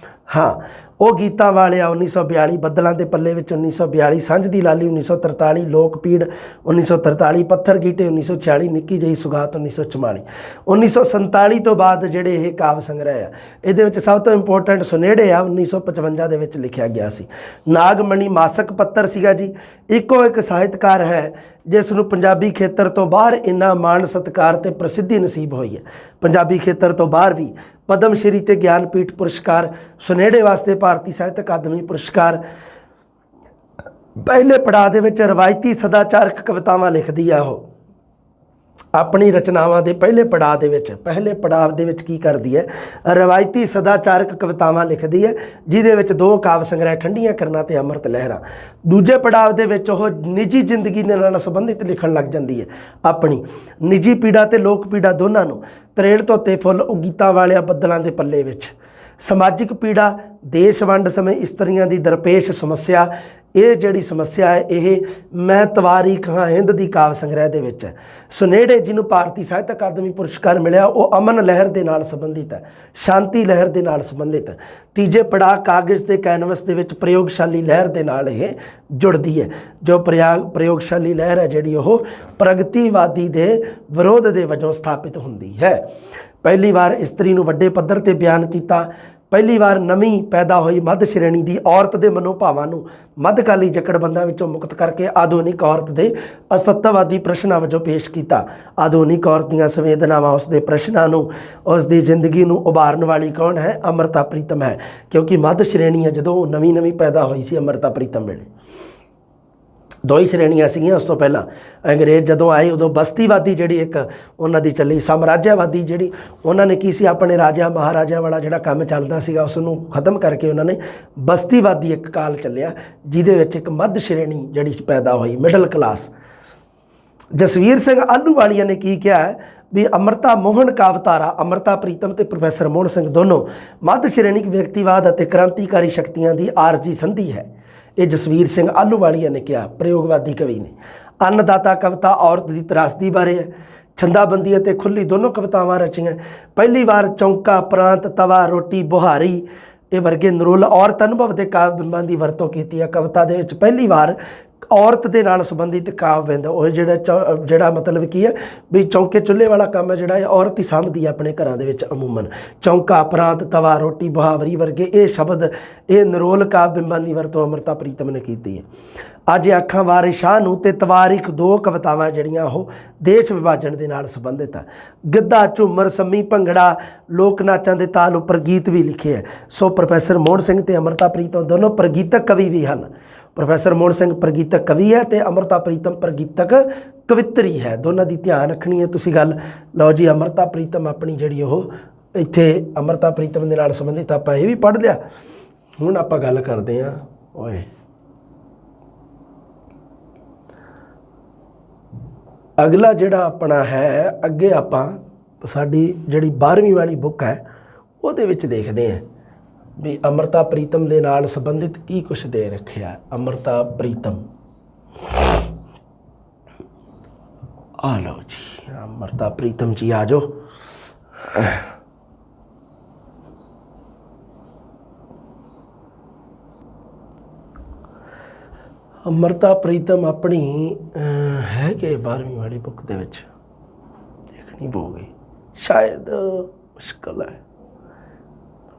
ਹਾਂ, ਉਹ ਗੀਤਾਂ ਵਾਲਿਆ 1942, ਬੱਦਲਾਂ ਦੇ ਪੱਲੇ ਵਿੱਚ 1942, ਸਾਂਝ ਦੀ ਲਾਲੀ 1943, ਲੋਕ ਪੀੜ 1943, ਪੱਥਰ ਗੀਟੇ 1946, ਨਿੱਕੀ ਜਿਹੀ ਸੁਗਾਤ 1944। 1947 ਤੋਂ ਬਾਅਦ ਜਿਹੜੇ ਇਹ ਕਾਵਿ ਸੰਗ੍ਰਹਿ ਆ, ਇਹਦੇ ਵਿੱਚ ਸਭ ਤੋਂ ਇੰਪੋਰਟੈਂਟ ਸੁਨੇੜੇ ਆ 1955 ਦੇ ਵਿੱਚ ਲਿਖਿਆ ਗਿਆ ਸੀ। ਨਾਗਮਣੀ ਮਾਸਕ ਪੱਤਰ ਸੀਗਾ ਜੀ। ਇੱਕੋ ਇੱਕ ਸਾਹਿਤਕਾਰ ਹੈ ਜਿਸ ਨੂੰ ਪੰਜਾਬੀ ਖੇਤਰ ਤੋਂ ਬਾਹਰ ਇੰਨਾ ਮਾਣ ਸਤਿਕਾਰ ਤੇ ਪ੍ਰਸਿੱਧੀ ਨਸੀਬ ਹੋਈ ਹੈ। ਪੰਜਾਬੀ ਖੇਤਰ ਤੋਂ ਬਾਹਰ ਵੀ ਪਦਮ ਸ਼੍ਰੀ ਤੇ ਗਿਆਨਪੀਠ ਪੁਰਸਕਾਰ, ਸੁਨੇੜੇ ਵਾਸਤੇ ਭਾਰਤੀ ਸਾਹਿਤ ਅਕਾਦਮੀ ਪੁਰਸਕਾਰ। ਪਹਿਲੇ ਪੜਾਅ ਦੇ ਵਿੱਚ ਰਵਾਇਤੀ ਸਦਾਚਾਰਕ ਕਵਿਤਾਵਾਂ ਲਿਖਦੀ ਆ ਉਹ। ਆਪਣੀ ਰਚਨਾਵਾਂ ਦੇ ਪਹਿਲੇ ਪੜਾਅ ਦੇ ਵਿੱਚ ਕੀ ਕਰਦੀ ਹੈ? ਰਵਾਇਤੀ ਸਦਾਚਾਰਕ ਕਵਿਤਾਵਾਂ ਲਿਖਦੀ ਹੈ, ਜਿਹਦੇ ਵਿੱਚ 2 ਕਾਵਿ ਸੰਗ੍ਰਹਿ ਠੰਡੀਆਂ ਕਿਰਨਾਂ ਤੇ ਅੰਮ੍ਰਿਤ ਲਹਿਰਾਂ। ਦੂਜੇ ਪੜਾਅ ਦੇ ਵਿੱਚ ਉਹ ਨਿੱਜੀ ਜ਼ਿੰਦਗੀ ਦੇ ਨਾਲ ਸੰਬੰਧਿਤ ਲਿਖਣ ਲੱਗ ਜਾਂਦੀ ਹੈ। ਆਪਣੀ ਨਿੱਜੀ ਪੀੜਾ ਤੇ ਲੋਕ ਪੀੜਾ ਦੋਨਾਂ ਨੂੰ। ਤਰੇੜ ਧੋਤੇ ਫੁੱਲ, ਉਹ ਗੀਤਾਂ ਵਾਲਿਆ ਬੱਦਲਾਂ ਦੇ ਪੱਲੇ ਵਿੱਚ। ਸਮਾਜਿਕ ਪੀੜਾ, ਦੇਸ਼ ਵੰਡ ਸਮੇਂ ਇਸਤਰੀਆਂ ਦੀ ਦਰਪੇਸ਼ ਸਮੱਸਿਆ, ਇਹ ਜਿਹੜੀ ਸਮੱਸਿਆ ਹੈ ਇਹ ਮੈਂ ਤਵਾਰੀਖ ਹਾਂ ਹਿੰਦ ਦੀ ਕਾਵ ਸੰਗ੍ਰਹਿ ਦੇ ਵਿੱਚ ਹੈ। ਸੁਨੇੜੇ ਜਿਹਨੂੰ ਭਾਰਤੀ ਸਾਹਿਤ ਅਕਾਦਮੀ ਪੁਰਸਕਾਰ ਮਿਲਿਆ ਉਹ ਅਮਨ ਲਹਿਰ ਦੇ ਨਾਲ ਸੰਬੰਧਿਤ ਹੈ, ਸ਼ਾਂਤੀ ਲਹਿਰ ਦੇ ਨਾਲ ਸੰਬੰਧਿਤ ਹੈ। ਤੀਜੇ ਪੜਾਅ ਕਾਗਜ਼ ਦੇ ਕੈਨਵਸ ਦੇ ਵਿੱਚ ਪ੍ਰਯੋਗਸ਼ਾਲੀ ਲਹਿਰ ਦੇ ਨਾਲ ਇਹ ਜੁੜਦੀ ਹੈ। ਜੋ ਪ੍ਰਯੋਗਸ਼ਾਲੀ ਲਹਿਰ ਹੈ ਜਿਹੜੀ ਉਹ ਪ੍ਰਗਤੀਵਾਦੀ ਦੇ ਵਿਰੋਧ ਦੇ ਵਜੋਂ ਸਥਾਪਿਤ ਹੁੰਦੀ ਹੈ। ਪਹਿਲੀ ਵਾਰ ਇਸਤਰੀ ਨੂੰ ਵੱਡੇ ਪੱਧਰ ਤੇ ਬਿਆਨ ਕੀਤਾ। ਪਹਿਲੀ ਵਾਰ ਨਵੀਂ ਪੈਦਾ ਹੋਈ ਮੱਧ ਸ਼੍ਰੇਣੀ ਦੀ ਔਰਤ ਦੇ ਮਨੋਭਾਵਾਂ ਨੂੰ ਮੱਧਕਾਲੀ ਜਕੜਬੰਦਾਂ ਵਿੱਚੋਂ ਮੁਕਤ ਕਰਕੇ ਆਧੁਨਿਕ ਔਰਤ ਦੇ ਅਸੱਤਵਾਦੀ ਪ੍ਰਸ਼ਨਾਂ ਵਜੋਂ ਪੇਸ਼ ਕੀਤਾ। ਆਧੁਨਿਕ ਔਰਤ ਦੀਆਂ ਸੰਵੇਦਨਾਵਾਂ, ਉਸ ਦੇ ਪ੍ਰਸ਼ਨਾਂ ਨੂੰ, ਉਸ ਦੀ ਜ਼ਿੰਦਗੀ ਨੂੰ ਉਭਾਰਨ ਵਾਲੀ ਕੌਣ ਹੈ? ਅੰਮ੍ਰਿਤਾ ਪ੍ਰੀਤਮ ਹੈ। ਕਿਉਂਕਿ ਮੱਧ ਸ਼੍ਰੇਣੀ ਹੈ ਜਦੋਂ ਨਵੀਂ ਪੈਦਾ ਹੋਈ ਸੀ ਅੰਮ੍ਰਿਤਾ ਪ੍ਰੀਤਮ ਵੇਲੇ। ਦੋ ਹੀ ਸ਼੍ਰੇਣੀਆਂ ਸੀਗੀਆਂ ਉਸ ਤੋਂ ਪਹਿਲਾਂ। ਅੰਗਰੇਜ਼ ਜਦੋਂ ਆਏ ਉਦੋਂ ਬਸਤੀਵਾਦੀ ਜਿਹੜੀ ਇੱਕ ਉਹਨਾਂ ਦੀ ਚੱਲੀ, ਸਾਮਰਾਜਿਆਵਾਦੀ ਜਿਹੜੀ ਉਹਨਾਂ ਨੇ ਕੀ ਸੀ, ਆਪਣੇ ਰਾਜਿਆਂ ਮਹਾਰਾਜਿਆਂ ਵਾਲਾ ਜਿਹੜਾ ਕੰਮ ਚੱਲਦਾ ਸੀਗਾ ਉਸ ਨੂੰ ਖਤਮ ਕਰਕੇ ਉਹਨਾਂ ਨੇ ਬਸਤੀਵਾਦੀ ਇੱਕ ਕਾਲ ਚੱਲਿਆ ਜਿਹਦੇ ਵਿੱਚ ਇੱਕ ਮੱਧ ਸ਼੍ਰੇਣੀ ਜਿਹੜੀ ਪੈਦਾ ਹੋਈ, ਮਿਡਲ ਕਲਾਸ। ਜਸਵੀਰ ਸਿੰਘ ਆਹਲੂਵਾਲੀਆ ਨੇ ਕੀ ਕਿਹਾ ਹੈ ਵੀ ਅੰਮ੍ਰਿਤਾ ਮੋਹਨ ਕਾਵਤਾਰਾ, ਅੰਮ੍ਰਿਤਾ ਪ੍ਰੀਤਮ ਤੇ ਪ੍ਰੋਫੈਸਰ ਮੋਹਨ ਸਿੰਘ ਦੋਨੋਂ ਮੱਧ ਸ਼੍ਰੇਣੀਕ ਵਿਅਕਤੀਵਾਦ ਅਤੇ ਕ੍ਰਾਂਤੀਕਾਰੀ ਸ਼ਕਤੀਆਂ ਦੀ ਆਰਜੀ ਸੰਧੀ ਹੈ। ਇਹ ਜਸਵੀਰ ਸਿੰਘ ਆਹਲੂਵਾਲੀਆ ਨੇ ਕਿਹਾ, ਪ੍ਰਯੋਗਵਾਦੀ ਕਵੀ ਨੇ। ਅੰਨਦਾਤਾ ਕਵਿਤਾ ਔਰਤ ਦੀ ਤਰਾਸਦੀ ਬਾਰੇ ਹੈ। ਛੰਦਾਬੰਦੀ ਅਤੇ ਖੁੱਲੀ ਦੋਨੋਂ ਕਵਿਤਾਵਾਂ ਰਚੀਆਂ। ਪਹਿਲੀ ਵਾਰ ਚੌਂਕਾ, ਪ੍ਰਾਂਤ, ਤਵਾ, ਰੋਟੀ, ਬੁਹਾਰੀ ਇਹ ਵਰਗੇ ਨਿਰੋਲ ਔਰਤ ਅਨੁਭਵ ਦੇ ਕਾਵਿ ਬਿੰਬਾਂ ਦੀ ਵਰਤੋਂ ਕੀਤੀ ਹੈ। ਕਵਿਤਾ ਦੇ ਵਿੱਚ ਪਹਿਲੀ ਵਾਰ ਔਰਤ ਦੇ ਨਾਲ ਸੰਬੰਧਿਤ ਕਾਵਿ ਬਿੰਬ, ਉਹ ਜਿਹੜਾ ਮਤਲਬ ਕੀ ਹੈ ਵੀ ਚੌਂਕੇ ਚੁੱਲ੍ਹੇ ਵਾਲਾ ਕੰਮ ਹੈ ਜਿਹੜਾ ਇਹ ਔਰਤ ਹੀ ਸਾਂਭਦੀ ਹੈ ਆਪਣੇ ਘਰਾਂ ਦੇ ਵਿੱਚ ਅਮੂਮਨ। ਚੌਂਕਾ, ਪ੍ਰਾਂਤ, ਤਵਾ, ਰੋਟੀ, ਬੁਹਾਵਰੀ ਵਰਗੇ ਇਹ ਸ਼ਬਦ, ਇਹ ਨਿਰੋਲ ਕਾਵਿ ਬਿੰਬਾਂ ਦੀ ਵਰਤੋਂ ਅੰਮ੍ਰਿਤਾ ਪ੍ਰੀਤਮ ਨੇ ਕੀਤੀ ਹੈ। ਅੱਜ ਅੱਖਾਂ ਵਾਰੇ ਸ਼ਾਹ ਨੂੰ ਤੇ ਤਵਾਰੀਖ ਦੋ ਕਵਿਤਾਵਾਂ ਜਿਹੜੀਆਂ ਉਹ ਦੇਸ਼ ਵਿਭਾਜਨ ਦੇ ਨਾਲ ਸੰਬੰਧਿਤ ਹੈ। ਗਿੱਧਾ, ਝੂਮਰ, ਸੰਮੀ, ਭੰਗੜਾ, ਲੋਕ ਨਾਚਾਂ ਦੇ ਤਾਲ ਉੱਪਰ ਗੀਤ ਵੀ ਲਿਖੇ ਹੈ। ਸੋ ਪ੍ਰੋਫੈਸਰ ਮੋਹਨ ਸਿੰਘ ਤੇ ਅੰਮ੍ਰਿਤਾ ਪ੍ਰੀਤਮ ਦੋਨੋਂ ਪ੍ਰਗੀਤਕ ਕਵੀ ਵੀ ਹਨ। ਪ੍ਰੋਫੈਸਰ ਮੋਹਨ ਸਿੰਘ ਪ੍ਰਗੀਤਕ ਕਵੀ ਹੈ ਤੇ ਅੰਮ੍ਰਿਤਾ ਪ੍ਰੀਤਮ ਪ੍ਰਗੀਤਕ ਕਵਿੱਤਰੀ ਹੈ। ਦੋਨਾਂ ਦੀ ਧਿਆਨ ਰੱਖਣੀ ਹੈ ਤੁਸੀਂ ਗੱਲ। ਲਓ ਜੀ, ਅੰਮ੍ਰਿਤਾ ਪ੍ਰੀਤਮ ਆਪਣੀ ਜਿਹੜੀ ਉਹ ਇੱਥੇ ਅੰਮ੍ਰਿਤਾ ਪ੍ਰੀਤਮ ਦੇ ਨਾਲ ਸੰਬੰਧਿਤ ਆਪਾਂ ਇਹ ਵੀ ਪੜ੍ਹ ਲਿਆ। ਹੁਣ ਆਪਾਂ ਗੱਲ ਕਰਦੇ ਹਾਂ ਅਗਲਾ ਜਿਹੜਾ ਆਪਣਾ ਹੈ, ਅੱਗੇ ਆਪਾਂ ਸਾਡੀ ਜਿਹੜੀ 12ਵੀਂ ਵਾਲੀ ਬੁੱਕ ਹੈ ਉਹਦੇ ਵਿੱਚ ਦੇਖਦੇ ਹਾਂ ਵੀ ਅੰਮ੍ਰਿਤਾ ਪ੍ਰੀਤਮ ਦੇ ਨਾਲ ਸੰਬੰਧਿਤ ਕੀ ਕੁਛ ਦੇ ਰੱਖਿਆ। ਅੰਮ੍ਰਿਤਾ ਪ੍ਰੀਤਮ, ਆ ਲਓ ਜੀ, ਅੰਮ੍ਰਿਤਾ ਪ੍ਰੀਤਮ ਜੀ ਆ ਜਾਓ। ਅੰਮ੍ਰਿਤਾ ਪ੍ਰੀਤਮ ਆਪਣੀ ਹੈ ਕਿ 12ਵੀਂ ਵਾਲੀ ਬੁੱਕ ਦੇ ਵਿੱਚ ਦੇਖਣੀ ਪਊਗੀ, ਸ਼ਾਇਦ ਮੁਸ਼ਕਲ ਹੈ।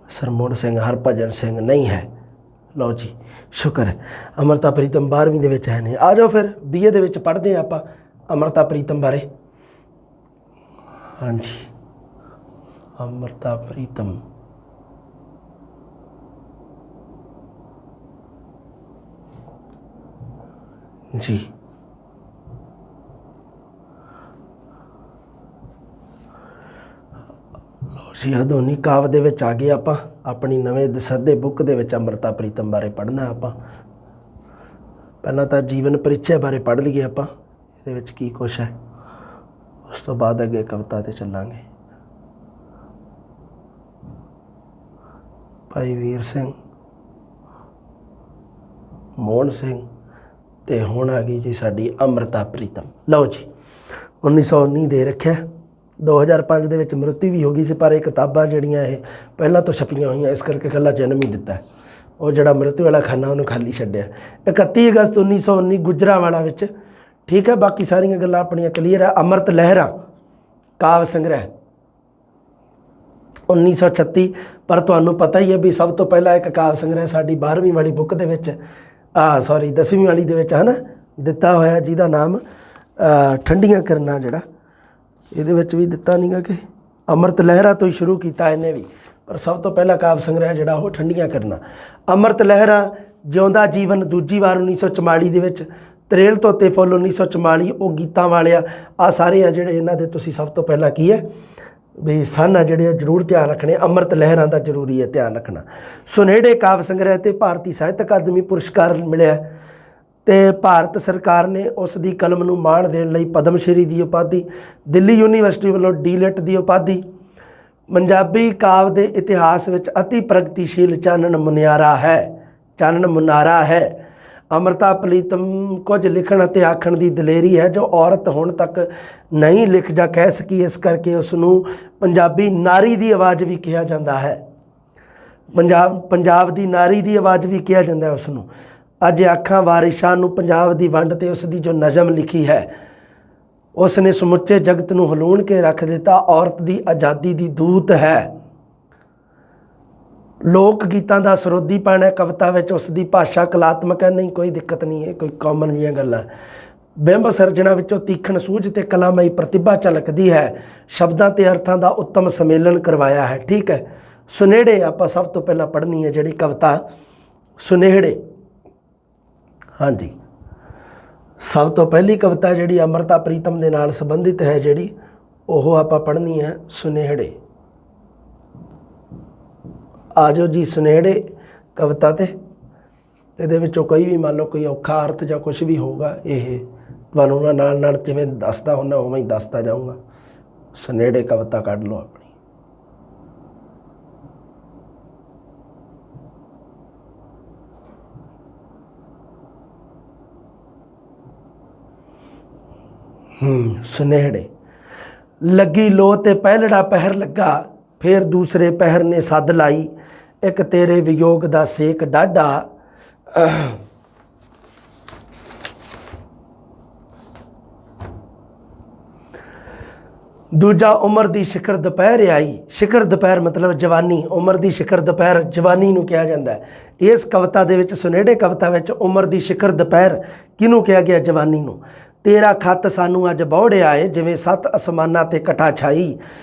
ਸਰਮੋਹਨ ਸਿੰਘ, ਹਰਭਜਨ ਸਿੰਘ ਨਹੀਂ ਹੈ। ਲਓ ਜੀ, ਸ਼ੁਕਰ ਹੈ ਅੰਮ੍ਰਿਤਾ ਪ੍ਰੀਤਮ 12ਵੀਂ ਦੇ ਵਿੱਚ ਹੈ ਨਹੀਂ। ਆ ਜਾਓ ਫਿਰ BA ਦੇ ਵਿੱਚ ਪੜ੍ਹਦੇ ਹਾਂ ਆਪਾਂ ਅੰਮ੍ਰਿਤਾ ਪ੍ਰੀਤਮ ਬਾਰੇ। ਹਾਂਜੀ, ਅੰਮ੍ਰਿਤਾ ਪ੍ਰੀਤਮ ਜੀ। ਲਓ ਜੀ, ਆਧੁਨਿਕ ਕਾਵਿ ਦੇ ਵਿੱਚ ਆ ਗਏ ਆਪਾਂ। ਆਪਣੀ ਨਵੇਂ ਦਸੱਦੇ ਬੁੱਕ ਦੇ ਵਿੱਚ ਅੰਮ੍ਰਿਤਾ ਪ੍ਰੀਤਮ ਬਾਰੇ ਪੜ੍ਹਨਾ ਆਪਾਂ। ਪਹਿਲਾਂ ਤਾਂ ਜੀਵਨ ਪਰਿਚੈ ਬਾਰੇ ਪੜ੍ਹ ਲਈਏ ਆਪਾਂ, ਇਹਦੇ ਵਿੱਚ ਕੀ ਕੁਛ ਹੈ। ਉਸ ਤੋਂ ਬਾਅਦ ਅੱਗੇ ਕਵਿਤਾ 'ਤੇ ਚੱਲਾਂਗੇ। ਭਾਈ ਵੀਰ ਸਿੰਘ, ਮੋਹਨ ਸਿੰਘ ਤੇ ਹੁਣ ਆ ਗਈ ਜੀ ਸਾਡੀ ਅੰਮ੍ਰਿਤਾ ਪ੍ਰੀਤਮ। ਲਓ ਜੀ, 1919 ਦੇ ਰੱਖਿਆ। 2005 ਦੇ ਵਿੱਚ ਮ੍ਰਿਤੂ ਵੀ ਹੋ ਗਈ ਸੀ, ਪਰ ਇਹ ਕਿਤਾਬਾਂ ਜਿਹੜੀਆਂ ਇਹ ਪਹਿਲਾਂ ਤੋਂ ਛਪੀਆਂ ਹੋਈਆਂ, ਇਸ ਕਰਕੇ ਇਕੱਲਾ ਜਨਮ ਹੀ ਦਿੱਤਾ। ਉਹ ਜਿਹੜਾ ਮ੍ਰਿਤੂ ਵਾਲਾ ਖਾਨਾ ਉਹਨੂੰ ਖਾਲੀ ਛੱਡਿਆ। 31 ਅਗਸਤ 1919 ਗੁਜਰਾਂਵਾਲਾ ਵਿੱਚ। ਠੀਕ ਹੈ, ਬਾਕੀ ਸਾਰੀਆਂ ਗੱਲਾਂ ਆਪਣੀਆਂ ਕਲੀਅਰ ਹੈ। ਅੰਮ੍ਰਿਤ ਲਹਿਰਾਂ ਕਾਵਿ ਸੰਗ੍ਰਹਿ 1936। ਪਰ ਤੁਹਾਨੂੰ ਪਤਾ ਹੀ ਹੈ ਵੀ ਸਭ ਤੋਂ ਪਹਿਲਾਂ ਇੱਕ ਕਾਵਿ ਸੰਗ੍ਰਹਿ ਸਾਡੀ 12ਵੀਂ ਵਾਲੀ ਬੁੱਕ ਦੇ ਵਿੱਚ, 10ਵੀਂ ਵਾਲੀ ਦੇ ਵਿੱਚ ਹੈ ਨਾ, ਦਿੱਤਾ ਹੋਇਆ, ਜਿਹਦਾ ਨਾਮ ਠੰਡੀਆਂ ਕਿਰਨਾਂ, ਜਿਹੜਾ ਇਹਦੇ ਵਿੱਚ ਵੀ ਦਿੱਤਾ ਨਹੀਂਗਾ ਕਿ ਅੰਮ੍ਰਿਤ ਲਹਿਰਾਂ ਤੋਂ ਹੀ ਸ਼ੁਰੂ ਕੀਤਾ ਇਹਨੇ ਵੀ। ਪਰ ਸਭ ਤੋਂ ਪਹਿਲਾ ਕਾਵਿ ਸੰਗ੍ਰਹਿ ਜਿਹੜਾ ਉਹ ਠੰਡੀਆਂ ਕਿਰਨਾਂ। ਅੰਮ੍ਰਿਤ ਲਹਿਰਾਂ, ਜਿਉਂਦਾ ਜੀਵਨ ਦੂਜੀ ਵਾਰ 1944 ਦੇ ਵਿੱਚ। ਤਰੇਲ ਧੋਤੇ ਫੁੱਲ 1944, ਉਹ ਗੀਤਾਂ ਵਾਲਿਆ। ਆ ਸਾਰੇ ਆ ਜਿਹੜੇ ਇਹਨਾਂ ਦੇ ਤੁਸੀਂ ਸਭ ਤੋਂ ਪਹਿਲਾਂ ਕੀ ਹੈ ਵੀ ਸਨ ਆ ਜਿਹੜੇ ਜ਼ਰੂਰ ਧਿਆਨ ਰੱਖਣੇ। ਅੰਮ੍ਰਿਤ ਲਹਿਰਾਂ ਦਾ ਜ਼ਰੂਰੀ ਹੈ ਧਿਆਨ ਰੱਖਣਾ। ਸੁਨੇੜੇ ਕਾਵਿ ਸੰਗ੍ਰਹਿ ਤੇ ਭਾਰਤੀ ਸਾਹਿਤ ਅਕਾਦਮੀ ਪੁਰਸਕਾਰ ਮਿਲਿਆ ਤੇ ਭਾਰਤ ਸਰਕਾਰ ਨੇ ਉਸ ਦੀ ਕਲਮ ਨੂੰ ਮਾਣ ਦੇਣ ਲਈ ਪਦਮ ਸ਼੍ਰੀ ਦੀ ਉਪਾਧੀ, ਦਿੱਲੀ ਯੂਨੀਵਰਸਿਟੀ ਵੱਲੋਂ ਡੀਲਿਟ ਦੀ ਉਪਾਧੀ, ਪੰਜਾਬੀ ਕਾਵਿ ਦੇ ਇਤਿਹਾਸ ਵਿੱਚ ਅਤੀ ਪ੍ਰਗਤੀਸ਼ੀਲ ਚਾਨਣ ਮੁਨਾਰਾ ਹੈ। ਅੰਮ੍ਰਿਤਾ ਪ੍ਰੀਤਮ ਕੁਝ ਲਿਖਣ ਅਤੇ ਆਖਣ ਦੀ ਦਲੇਰੀ ਹੈ ਜੋ ਔਰਤ ਹੁਣ ਤੱਕ ਨਹੀਂ ਲਿਖ ਜਾਂ ਕਹਿ ਸਕੀ, ਇਸ ਕਰਕੇ ਉਸ ਨੂੰ ਪੰਜਾਬੀ ਨਾਰੀ ਦੀ ਆਵਾਜ਼ ਵੀ ਕਿਹਾ ਜਾਂਦਾ ਹੈ। ਪੰਜਾਬ ਦੀ ਨਾਰੀ ਦੀ ਆਵਾਜ਼ ਵੀ ਕਿਹਾ ਜਾਂਦਾ ਹੈ ਉਸ ਨੂੰ। ਅੱਜ ਆਖਾਂ ਵਾਰਿਸ਼ਾਂ ਨੂੰ ਪੰਜਾਬ ਦੀ ਵੰਡ ਤੇ ਉਸ ਦੀ ਜੋ ਨਜ਼ਮ ਲਿਖੀ ਹੈ, ਉਸ ਨੇ ਸਮੁੱਚੇ ਜਗਤ ਨੂੰ ਹਲੂਣ ਕੇ ਰੱਖ ਦਿੱਤਾ। ਔਰਤ ਦੀ ਆਜ਼ਾਦੀ ਦੀ ਦੂਤ ਹੈ। ਲੋਕ ਗੀਤਾਂ ਦਾ ਸਰੋਦੀਪਣ ਹੈ ਕਵਿਤਾ ਵਿੱਚ। ਉਸ ਦੀ ਭਾਸ਼ਾ ਕਲਾਤਮਕ ਹੈ, ਨਹੀਂ ਕੋਈ ਦਿੱਕਤ ਨਹੀਂ ਹੈ, ਕੋਈ ਕਾਮਨ ਜਿਹੀਆਂ ਗੱਲਾਂ। ਬਿੰਬ ਸਿਰਜਣਾ ਵਿੱਚੋਂ ਤੀਖਣ ਸੂਝ ਤੇ ਕਲਾਮਈ ਪ੍ਰਤਿਭਾ ਝਲਕਦੀ ਹੈ। ਸ਼ਬਦਾਂ ਤੇ ਅਰਥਾਂ ਦਾ ਉੱਤਮ ਸੰਮੇਲਨ ਕਰਵਾਇਆ ਹੈ। ਠੀਕ ਹੈ, ਸੁਨੇੜੇ ਆਪਾਂ ਸਭ ਤੋਂ ਪਹਿਲਾਂ ਪੜ੍ਹਨੀ ਹੈ ਜਿਹੜੀ ਕਵਿਤਾ ਸੁਨੇੜੇ। ਹਾਂਜੀ, ਸਭ ਤੋਂ ਪਹਿਲੀ ਕਵਿਤਾ ਜਿਹੜੀ ਅੰਮ੍ਰਿਤਾ ਪ੍ਰੀਤਮ ਦੇ ਨਾਲ ਸੰਬੰਧਿਤ ਹੈ, ਜਿਹੜੀ ਉਹ ਆਪਾਂ ਪੜ੍ਹਨੀ ਹੈ ਸੁਨੇੜੇ। ਆ ਜਾਓ ਜੀ ਸੁਨੇੜੇ ਕਵਿਤਾ 'ਤੇ। ਇਹਦੇ ਵਿੱਚੋਂ ਕੋਈ ਵੀ ਮੰਨ ਲਓ ਕੋਈ ਔਖਾ ਅਰਥ ਜਾਂ ਕੁਛ ਵੀ ਹੋਊਗਾ, ਇਹ ਤੁਹਾਨੂੰ ਉਹਨਾਂ ਨਾਲ ਜਿਵੇਂ ਦੱਸਦਾ ਹੁੰਦਾ ਉਵੇਂ ਹੀ ਦੱਸਦਾ ਜਾਊਂਗਾ। ਸੁਨੇੜੇ ਕਵਿਤਾ ਕੱਢ ਲਓ ਆਪਣੀ। ਸੁਨੇੜੇ। ਲੱਗੀ ਲੋ ਤੇ ਪਹਿਲੜਾ ਪਹਿਰ ਲੱਗਾ, ਫਿਰ ਦੂਸਰੇ ਪਹਿਰ ਨੇ ਸੱਦ ਲਾਈ। ਇੱਕ ਤੇਰੇ ਵਿਯੋਗ ਦਾ ਸੇਕ ਡਾਢਾ, ਦੂਜਾ ਉਮਰ ਦੀ ਸ਼ਿਖਰ ਦੁਪਹਿਰ ਆਈ। ਸ਼ਿਖਰ ਦੁਪਹਿਰ ਮਤਲਬ ਜਵਾਨੀ, ਉਮਰ ਦੀ ਸ਼ਿਖਰ ਦੁਪਹਿਰ ਜਵਾਨੀ ਨੂੰ ਕਿਹਾ ਜਾਂਦਾ ਹੈ। ਇਸ ਕਵਿਤਾ ਦੇ ਵਿੱਚ ਸੁਨੇੜੇ ਕਵਿਤਾ ਵਿੱਚ ਉਮਰ ਦੀ ਸ਼ਿਖਰ ਦੁਪਹਿਰ ਕਿਹਨੂੰ ਕਿਹਾ ਗਿਆ? ਜਵਾਨੀ ਨੂੰ। ਤੇਰਾ ਖੱਤ ਸਾਨੂੰ ਅੱਜ ਬੌੜਿਆ ਏ, ਜਿਵੇਂ ਸੱਤ ਅਸਮਾਨਾਂ ਤੇ ਕਟਾ ਛਾਈ।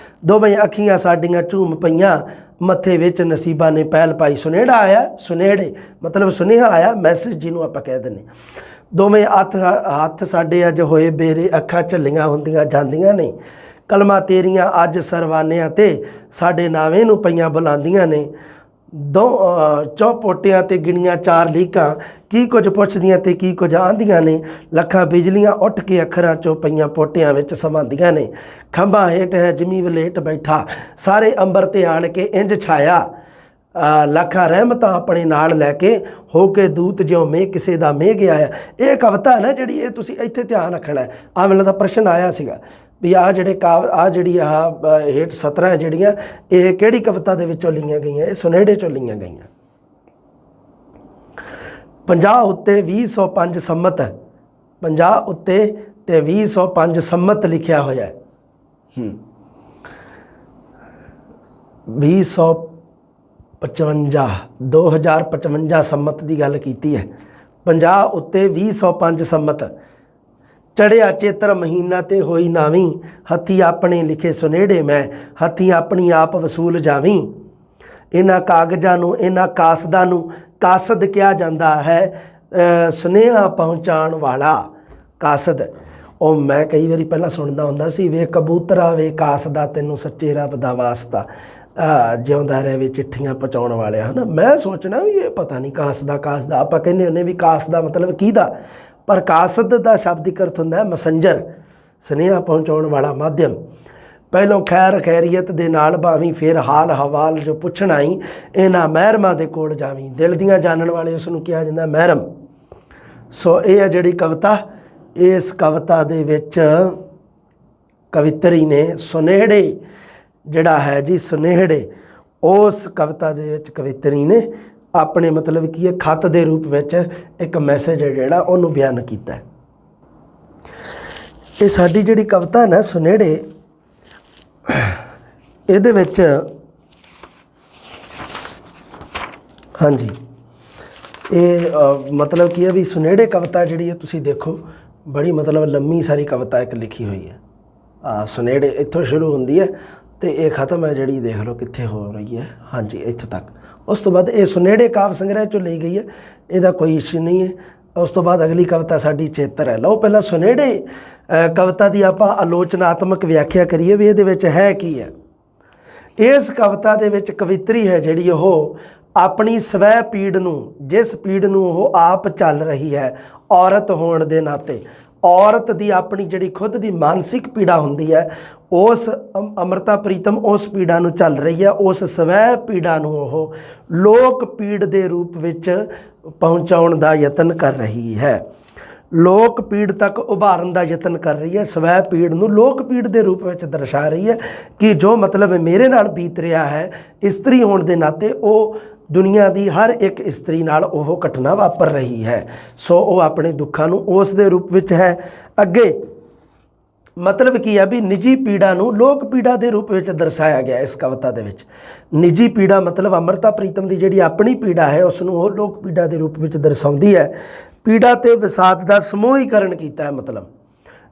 ਦੋਵੇਂ ਅੱਖੀਆਂ ਸਾਡੀਆਂ ਝੂਮ ਪਈਆਂ, ਮੱਥੇ ਵਿੱਚ ਨਸੀਬਾਂ ਨੇ ਪਹਿਲ ਪਾਈ। ਸੁਨੇੜਾ ਆਇਆ, ਸੁਨੇੜੇ ਮਤਲਬ ਸੁਨੇਹਾ ਆਇਆ, ਮੈਸੇਜ ਜਿਹਨੂੰ ਆਪਾਂ ਕਹਿ ਦਿੰਦੇ। ਦੋਵੇਂ ਹੱਥ ਸਾਡੇ ਅੱਜ ਹੋਏ ਬੇਰੇ, ਅੱਖਾਂ ਝੱਲੀਆਂ ਹੁੰਦੀਆਂ ਜਾਂਦੀਆਂ ਨੇ। ਕਲਮਾਂ ਤੇਰੀਆਂ ਅੱਜ ਸਰਵਾਨਿਆਂ ਤੇ ਸਾਡੇ ਨਾਵੇਂ ਨੂੰ ਪਈਆਂ ਬੁਲਾਉਂਦੀਆਂ ਨੇ। ਚੌਪੋਟਿਆਂ ਤੇ ਗਿਣੀਆਂ ਚਾਰ ਲੀਕਾਂ, ਕੀ ਕੁਝ ਪੁੱਛਦੀਆਂ ਤੇ ਕੀ ਕੁਝ ਆਂਦੀਆਂ ਨੇ। ਲੱਖਾਂ ਬਿਜਲੀਆਂ ਉੱਠ ਕੇ ਅੱਖਰਾਂ 'ਚੋਂ ਪਈਆਂ ਪੋਟਿਆਂ ਵਿੱਚ ਸਮਾਉਂਦੀਆਂ ਨੇ। ਖੰਭਾਂ ਹੇਠ ਹੈ ਜਿਮੀ ਵਲੇਟ ਬੈਠਾ, ਸਾਰੇ ਅੰਬਰ ਤੇ ਆਣ ਕੇ ਇੰਜ ਛਾਇਆ। ਲੱਖਾਂ ਰਹਿਮਤਾਂ ਆਪਣੇ ਨਾਲ ਲੈ ਕੇ, ਹੋ ਕੇ ਦੂਤ ਜਿਉਂ ਮੇਹ ਕਿਸੇ ਦਾ ਮੇਹ ਗਿਆ ਆ। ਇਹ ਕਵਿਤਾ ਨਾ ਜਿਹੜੀ, ਇਹ ਤੁਸੀਂ ਇੱਥੇ ਧਿਆਨ ਰੱਖਣਾ। ਆਹ ਮੈਨੂੰ ਤਾਂ ਪ੍ਰਸ਼ਨ ਆਇਆ ਸੀਗਾ ਵੀ ਆਹ ਜਿਹੜੀ ਹੇਠ ਸਤਰਾਂ ਜਿਹੜੀਆਂ, ਇਹ ਕਿਹੜੀ ਕਵਿਤਾ ਦੇ ਵਿੱਚੋਂ ਲਈਆਂ ਗਈਆਂ? ਇਹ ਸੁਨੇੜੇ 'ਚੋਂ ਲਈਆਂ ਗਈਆਂ। 50 ਉੱਤੇ 2005 ਸੰਮਤ, 50 ਉੱਤੇ ਤੇ 2005 ਸੰਮਤ ਲਿਖਿਆ ਹੋਇਆ। 2055 ਸੰਮਤ ਦੀ ਗੱਲ ਕੀਤੀ ਹੈ। 50 ਉੱਤੇ 2005 ਸੰਮਤ। ਚੜ੍ਹਿਆ ਚੇਤਰ ਮਹੀਨਾ ਤੇ ਹੋਈ ਨਾਵੀਂ, ਹੱਥੀਂ ਆਪਣੇ ਲਿਖੇ ਸੁਨੇੜੇ ਮੈਂ, ਹੱਥੀਂ ਆਪਣੀ ਆਪ ਵਸੂਲ ਜਾਵੀਂ। ਇਹਨਾਂ ਕਾਗਜ਼ਾਂ ਨੂੰ, ਇਹਨਾਂ ਕਾਸਦਾਂ ਨੂੰ ਕਾਸਦ ਕਿਹਾ ਜਾਂਦਾ ਹੈ। ਸੁਨੇਹਾ ਪਹੁੰਚਾਉਣ ਵਾਲਾ ਕਾਸਦ। ਉਹ ਮੈਂ ਕਈ ਵਾਰੀ ਪਹਿਲਾਂ ਸੁਣਦਾ ਹੁੰਦਾ ਸੀ, ਵੇ ਕਬੂਤਰਾ ਵੇ ਕਾਸਦਾ, ਤੈਨੂੰ ਸੱਚੇ ਰੱਬ ਦਾ ਵਾਸਤਾ, ਜਿਉਂਦਾ ਰਹੇ ਚਿੱਠੀਆਂ ਪਹੁੰਚਾਉਣ ਵਾਲਿਆ। ਹੈ ਨਾ, ਮੈਂ ਸੋਚਣਾ ਵੀ ਇਹ ਪਤਾ ਨਹੀਂ ਕਾਸਦਾ ਆਪਾਂ ਕਹਿੰਦੇ ਹੁੰਦੇ ਵੀ ਕਾਸਦਾ ਮਤਲਬ ਕਿਹਦਾ, ਪਰ ਕਾਸਦ ਦਾ ਸ਼ਾਬਦਿਕ ਅਰਥ ਹੁੰਦਾ ਹੈ ਮੈਸੇਂਜਰ, ਸੁਨੇਹਾ ਪਹੁੰਚਾਉਣ ਵਾਲਾ ਮਾਧਿਅਮ। ਪਹਿਲੋਂ ਖੈਰ ਖੈਰੀਅਤ ਦੇ ਨਾਲ ਭਾਵੀਂ, ਫਿਰ ਹਾਲ ਹਵਾਲ ਜੋ ਪੁੱਛਣ ਆਈ। ਇਹਨਾਂ ਮਹਿਰਮਾਂ ਦੇ ਕੋਲ ਜਾਵੀਂ। ਦਿਲ ਦੀਆਂ ਜਾਣਨ ਵਾਲੇ ਉਸ ਨੂੰ ਕਿਹਾ ਜਾਂਦਾ ਮਹਿਰਮ। ਸੋ ਇਹ ਹੈ ਜਿਹੜੀ ਕਵਿਤਾ। ਇਸ ਕਵਿਤਾ ਦੇ ਵਿੱਚ ਕਵਿਤਰੀ ਨੇ ਸੁਨੇੜੇ ਜਿਹੜਾ ਹੈ ਜੀ, ਸੁਨੇੜੇ, ਉਸ ਕਵਿਤਾ ਦੇ ਵਿੱਚ ਕਵਿਤਰੀ ਨੇ ਆਪਣੇ ਮਤਲਬ ਕੀ ਹੈ, ਖੱਤ ਦੇ ਰੂਪ ਵਿੱਚ ਇੱਕ ਮੈਸੇਜ ਹੈ ਜਿਹੜਾ ਉਹਨੂੰ ਬਿਆਨ ਕੀਤਾ। ਇਹ ਸਾਡੀ ਜਿਹੜੀ ਕਵਿਤਾ ਨਾ ਸੁਨੇੜੇ, ਇਹਦੇ ਵਿੱਚ ਹਾਂਜੀ ਇਹ ਮਤਲਬ ਕੀ ਹੈ ਵੀ ਸੁਨੇੜੇ ਕਵਿਤਾ ਜਿਹੜੀ ਹੈ, ਤੁਸੀਂ ਦੇਖੋ ਬੜੀ ਮਤਲਬ ਲੰਮੀ ਸਾਰੀ ਕਵਿਤਾ ਇੱਕ ਲਿਖੀ ਹੋਈ ਹੈ। ਸੁਨੇੜੇ ਇੱਥੋਂ ਸ਼ੁਰੂ ਹੁੰਦੀ ਹੈ ਤੇ ਇਹ ਖਤਮ ਹੈ ਜਿਹੜੀ, ਦੇਖ ਲਓ ਕਿੱਥੇ ਹੋ ਰਹੀ ਹੈ। ਹਾਂਜੀ, ਇੱਥੋਂ ਤੱਕ। ਉਸ ਤੋਂ ਬਾਅਦ ਇਹ ਸੁਨੇੜੇ ਕਾਵਿ ਸੰਗ੍ਰਹਿ 'ਚੋਂ ਲਈ ਗਈ ਹੈ, ਇਹਦਾ ਕੋਈ ਇਸ਼ੂ ਨਹੀਂ ਹੈ। ਉਸ ਤੋਂ ਬਾਅਦ ਅਗਲੀ ਕਵਿਤਾ ਸਾਡੀ ਚੇਤਰ ਹੈ। ਲਓ ਪਹਿਲਾਂ ਸੁਨੇੜੇ ਕਵਿਤਾ ਦੀ ਆਪਾਂ ਆਲੋਚਨਾਤਮਕ ਵਿਆਖਿਆ ਕਰੀਏ ਵੀ ਇਹਦੇ ਵਿੱਚ ਹੈ ਕੀ ਹੈ। ਇਸ ਕਵਿਤਾ ਦੇ ਵਿੱਚ ਕਵਿਤਰੀ ਹੈ ਜਿਹੜੀ, ਉਹ ਆਪਣੀ ਸਵੈ ਪੀੜ ਨੂੰ, ਜਿਸ ਪੀੜ ਨੂੰ ਉਹ ਆਪ ਚੱਲ ਰਹੀ ਹੈ ਔਰਤ ਹੋਣ ਦੇ ਨਾਤੇ, ਔਰਤ ਦੀ ਆਪਣੀ ਜਿਹੜੀ ਖੁਦ ਦੀ ਮਾਨਸਿਕ ਪੀੜਾ ਹੁੰਦੀ ਹੈ, ਉਸ ਅੰਮ੍ਰਿਤਾ ਪ੍ਰੀਤਮ ਉਸ ਪੀੜਾ ਨੂੰ ਚੱਲ ਰਹੀ ਹੈ, ਉਸ ਸਵੈ ਪੀੜਾ ਨੂੰ ਉਹ ਲੋਕ ਪੀੜ ਦੇ ਰੂਪ ਵਿੱਚ ਪਹੁੰਚਾਉਣ ਦਾ ਯਤਨ ਕਰ ਰਹੀ ਹੈ, ਲੋਕ ਪੀੜ ਤੱਕ ਉਭਾਰਨ ਦਾ ਯਤਨ ਕਰ ਰਹੀ ਹੈ। ਸਵੈ ਪੀੜ ਨੂੰ ਲੋਕ ਪੀੜ ਦੇ ਰੂਪ ਵਿੱਚ ਦਰਸਾ ਰਹੀ ਹੈ ਕਿ ਜੋ ਮਤਲਬ ਮੇਰੇ ਨਾਲ ਬੀਤ ਰਿਹਾ ਹੈ, ਇਸਤਰੀ ਹੋਣ ਦੇ ਨਾਤੇ ਉਹ ਦੁਨੀਆ ਦੀ ਹਰ ਇੱਕ ਇਸਤਰੀ ਨਾਲ ਉਹ ਘਟਨਾ ਵਾਪਰ ਰਹੀ ਹੈ। ਸੋ ਉਹ ਆਪਣੇ ਦੁੱਖਾਂ ਨੂੰ ਉਸ ਦੇ ਰੂਪ ਵਿੱਚ ਹੈ। ਅੱਗੇ ਮਤਲਬ ਕੀ ਹੈ ਵੀ ਨਿੱਜੀ ਪੀੜਾ ਨੂੰ ਲੋਕ ਪੀੜਾ ਦੇ ਰੂਪ ਵਿੱਚ ਦਰਸਾਇਆ ਗਿਆ ਇਸ ਕਵਿਤਾ ਦੇ ਵਿੱਚ। ਨਿੱਜੀ ਪੀੜਾ ਮਤਲਬ ਅੰਮ੍ਰਿਤਾ ਪ੍ਰੀਤਮ ਦੀ ਜਿਹੜੀ ਆਪਣੀ ਪੀੜਾ ਹੈ ਉਸ ਨੂੰ ਉਹ ਲੋਕ ਪੀੜਾ ਦੇ ਰੂਪ ਵਿੱਚ ਦਰਸਾਉਂਦੀ ਹੈ। ਪੀੜਾ ਤੇ ਵਿਸਾਤ ਦਾ ਸਮੂਹੀਕਰਨ ਕੀਤਾ ਹੈ, ਮਤਲਬ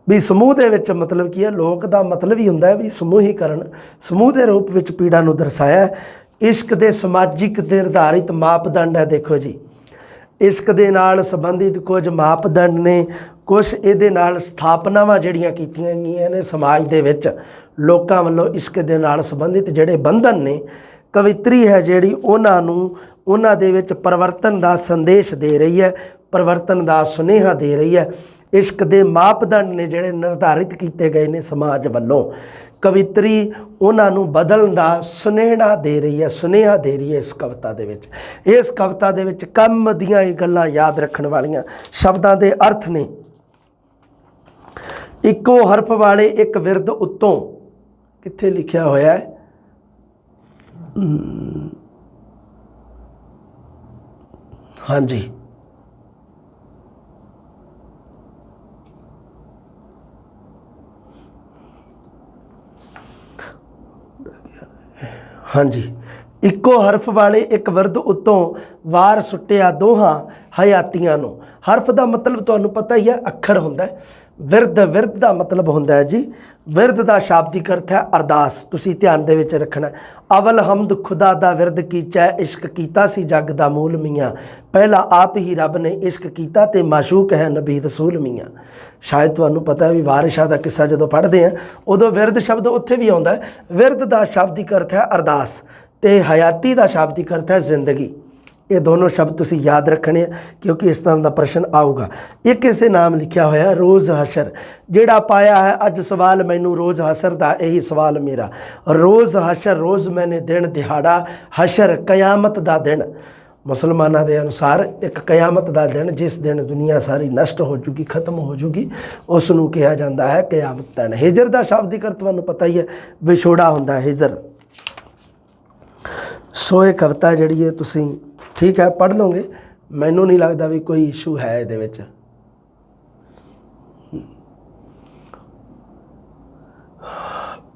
ਵੀ ਸਮੂਹ ਦੇ ਵਿੱਚ ਮਤਲਬ ਕੀ ਹੈ, ਲੋਕ ਦਾ ਮਤਲਬ ਹੀ ਹੁੰਦਾ ਹੈ ਵੀ ਸਮੂਹੀਕਰਨ, ਸਮੂਹ ਦੇ ਰੂਪ ਵਿੱਚ ਪੀੜਾ ਨੂੰ ਦਰਸਾਇਆ। ਇਸ਼ਕ ਦੇ ਸਮਾਜਿਕ ਨਿਰਧਾਰਿਤ ਮਾਪਦੰਡ ਹੈ। ਦੇਖੋ ਜੀ, ਇਸ਼ਕ ਦੇ ਨਾਲ ਸੰਬੰਧਿਤ ਕੁਝ ਮਾਪਦੰਡ ਨੇ, ਕੁਛ ਇਹਦੇ ਨਾਲ ਸਥਾਪਨਾਵਾਂ ਜਿਹੜੀਆਂ ਕੀਤੀਆਂ ਗਈਆਂ ਨੇ ਸਮਾਜ ਦੇ ਵਿੱਚ ਲੋਕਾਂ ਵੱਲੋਂ ਇਸ਼ਕ ਦੇ ਨਾਲ ਸੰਬੰਧਿਤ ਜਿਹੜੇ ਬੰਧਨ ਨੇ। ਕਵਿਤਰੀ ਹੈ ਜਿਹੜੀ ਉਹਨਾਂ ਦੇ ਵਿੱਚ ਪਰਿਵਰਤਨ ਦਾ ਸੰਦੇਸ਼ ਦੇ ਰਹੀ ਹੈ, ਪਰਿਵਰਤਨ ਦਾ ਸੁਨੇਹਾ ਦੇ ਰਹੀ ਹੈ। ਇਸ਼ਕ ਦੇ ਮਾਪਦੰਡ ਨੇ ਜਿਹੜੇ ਨਿਰਧਾਰਿਤ ਕੀਤੇ ਗਏ ਨੇ ਸਮਾਜ ਵੱਲੋਂ, ਕਵਿਤਰੀ ਉਹਨਾਂ ਨੂੰ ਬਦਲਣ ਦਾ ਸੁਨੇਹਾ ਦੇ ਰਹੀ ਹੈ, ਸੁਨੇਹਾ ਦੇ ਰਹੀ ਹੈ ਇਸ ਕਵਿਤਾ ਦੇ ਵਿੱਚ। ਇਸ ਕਵਿਤਾ ਦੇ ਵਿੱਚ ਕੰਮ ਦੀਆਂ ਇਹ ਗੱਲਾਂ ਯਾਦ ਰੱਖਣ ਵਾਲੀਆਂ ਸ਼ਬਦਾਂ ਦੇ ਅਰਥ ਨੇ। ਇੱਕੋ ਹਰਫ ਵਾਲੇ ਇੱਕ ਵਿਰਧ ਉੱਤੋਂ, ਕਿੱਥੇ ਲਿਖਿਆ ਹੋਇਆ ਹੈ, ਹਾਂਜੀ ਹਾਂਜੀ, ਇੱਕੋ ਹਰਫ ਵਾਲੇ ਇੱਕ ਵਿਰਧ ਉੱਤੋਂ ਵਾਰ ਸੁੱਟਿਆ ਦੋਹਾਂ ਹਯਾਤੀਆਂ ਨੂੰ। ਹਰਫ ਦਾ ਮਤਲਬ ਤੁਹਾਨੂੰ ਪਤਾ ਹੀ ਹੈ, ਅੱਖਰ ਹੁੰਦਾ ਹੈ। ਵਿਰਧ ਦਾ ਮਤਲਬ ਹੁੰਦਾ ਹੈ ਜੀ, ਵਿਰਧ ਦਾ ਸ਼ਾਬਦਿਕ ਅਰਥ ਹੈ ਅਰਦਾਸ। ਤੁਸੀਂ ਧਿਆਨ ਦੇ ਵਿੱਚ ਰੱਖਣਾ। ਅਵਲ ਹਮਦ ਖੁਦਾ ਦਾ ਵਿਰਧ ਕੀਚੈ, ਇਸ਼ਕ ਕੀਤਾ ਸੀ ਜੱਗ ਦਾ ਮੂਲ ਮੀਆਂ। ਪਹਿਲਾਂ ਆਪ ਹੀ ਰੱਬ ਨੇ ਇਸ਼ਕ ਕੀਤਾ ਤੇ ਮਾਸ਼ੂਕ ਹੈ ਨਬੀ ਰਸੂਲ ਮੀਆਂ। ਸ਼ਾਇਦ ਤੁਹਾਨੂੰ ਪਤਾ ਵੀ ਵਾਰਿਸ ਸ਼ਾਹ ਦਾ ਕਿੱਸਾ ਜਦੋਂ ਪੜ੍ਹਦੇ ਹਾਂ ਉਦੋਂ ਵਿਰਧ ਸ਼ਬਦ ਉੱਥੇ ਵੀ ਆਉਂਦਾ ਹੈ। ਵਿਰਧ ਦਾ ਸ਼ਾਬਦਿਕ ਅਰਥ ਹੈ ਅਰਦਾਸ ਤੇ ਹਯਾਤੀ ਦਾ ਸ਼ਾਬਦਿਕ ਅਰਥ ਹੈ ਜ਼ਿੰਦਗੀ। ਇਹ ਦੋਨੋਂ ਸ਼ਬਦ ਤੁਸੀਂ ਯਾਦ ਰੱਖਣੇ ਆ ਕਿਉਂਕਿ ਇਸ ਤਰ੍ਹਾਂ ਦਾ ਪ੍ਰਸ਼ਨ ਆਊਗਾ। ਇੱਕ ਇਸੇ ਨਾਮ ਲਿਖਿਆ ਹੋਇਆ ਰੋਜ਼ ਹਸ਼ਰ, ਜਿਹੜਾ ਪਾਇਆ ਹੈ ਅੱਜ ਸਵਾਲ ਮੈਨੂੰ ਰੋਜ਼ ਹਸ਼ਰ ਦਾ, ਇਹੀ ਸਵਾਲ ਮੇਰਾ। ਰੋਜ਼ ਹਸ਼ਰ, ਰੋਜ਼ ਮੈਨੇ ਦਿਨ ਦਿਹਾੜਾ, ਹਸ਼ਰ ਕਿਆਮਤ ਦਾ ਦਿਨ। ਮੁਸਲਮਾਨਾਂ ਦੇ ਅਨੁਸਾਰ ਇੱਕ ਕਿਆਮਤ ਦਾ ਦਿਨ, ਜਿਸ ਦਿਨ ਦੁਨੀਆ ਸਾਰੀ ਨਸ਼ਟ ਹੋ ਜੂਗੀ, ਖਤਮ ਹੋ ਜੂਗੀ, ਉਸ ਨੂੰ ਕਿਹਾ ਜਾਂਦਾ ਹੈ ਕਿਆਮਤ ਦਿਨ। ਹਿਜਰ ਦਾ ਸ਼ਾਬਦਿਕ ਅਰਥ ਤੁਹਾਨੂੰ ਪਤਾ ਹੀ ਹੈ, ਵਿਛੋੜਾ ਹੁੰਦਾ ਹਿਜਰ। ਸੋ ਇਹ ਕਵਿਤਾ ਜਿਹੜੀ ਹੈ ਤੁਸੀਂ ਠੀਕ ਹੈ ਪੜ੍ਹ ਲਓਗੇ, ਮੈਨੂੰ ਨਹੀਂ ਲੱਗਦਾ ਵੀ ਕੋਈ ਇਸ਼ੂ ਹੈ ਇਹਦੇ ਵਿੱਚ।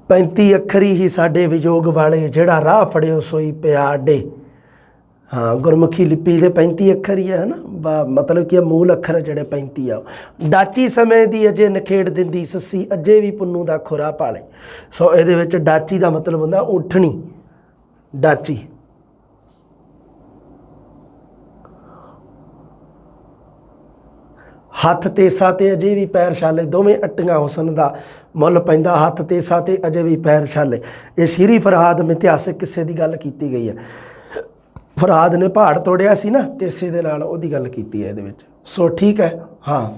ਪੈਂਤੀ ਅੱਖਰੀ ਹੀ ਸਾਡੇ ਵਿਜੋਗ ਵਾਲੇ, ਜਿਹੜਾ ਰਾਹ ਫੜਿਓ ਸੋਈ ਪਿਆ ਅੱਡੇ। ਹਾਂ, ਗੁਰਮੁਖੀ ਲਿਪੀ ਦੇ 35 ਅੱਖਰ ਹੀ ਹੈ ਨਾ, ਮਤਲਬ ਕਿ ਮੂਲ ਅੱਖਰ ਜਿਹੜੇ 35 ਆ। ਡਾਚੀ ਸਮੇਂ ਦੀ ਅਜੇ ਨਖੇੜ ਦਿੰਦੀ ਸੱਸੀ, ਅਜੇ ਵੀ ਪੁੰਨੂ ਦਾ ਖੁਰਾ ਪਾਲੇ। ਸੋ ਇਹਦੇ ਵਿੱਚ ਡਾਚੀ ਦਾ ਮਤਲਬ ਹੁੰਦਾ ਉੱਠਣੀ, ਡਾਚੀ। ਹੱਥ ਤੇਸਾ ਤੇ ਅਜੇ ਵੀ ਪੈਰ ਛਾਲੇ, ਦੋਵੇਂ ਅੱਟੀਆਂ ਹੁਸਨ ਦਾ ਮੁੱਲ ਪੈਂਦਾ। ਹੱਥ ਤੇਸਾ ਤੇ ਅਜੇ ਵੀ ਪੈਰ ਛਾਲੇ, ਇਹ ਸ਼ੀਰੀ ਫਰਹਾਦ ਮਿਥਿਹਾਸਿਕ ਕਿੱਸੇ ਦੀ ਗੱਲ ਕੀਤੀ ਗਈ ਹੈ। ਫਰਹਾਦ ਨੇ ਪਹਾੜ ਤੋੜਿਆ ਸੀ ਨਾ ਤੇਸੇ ਦੇ ਨਾਲ, ਉਹਦੀ ਗੱਲ ਕੀਤੀ ਹੈ ਇਹਦੇ ਵਿੱਚ। ਸੋ ਠੀਕ ਹੈ। ਹਾਂ,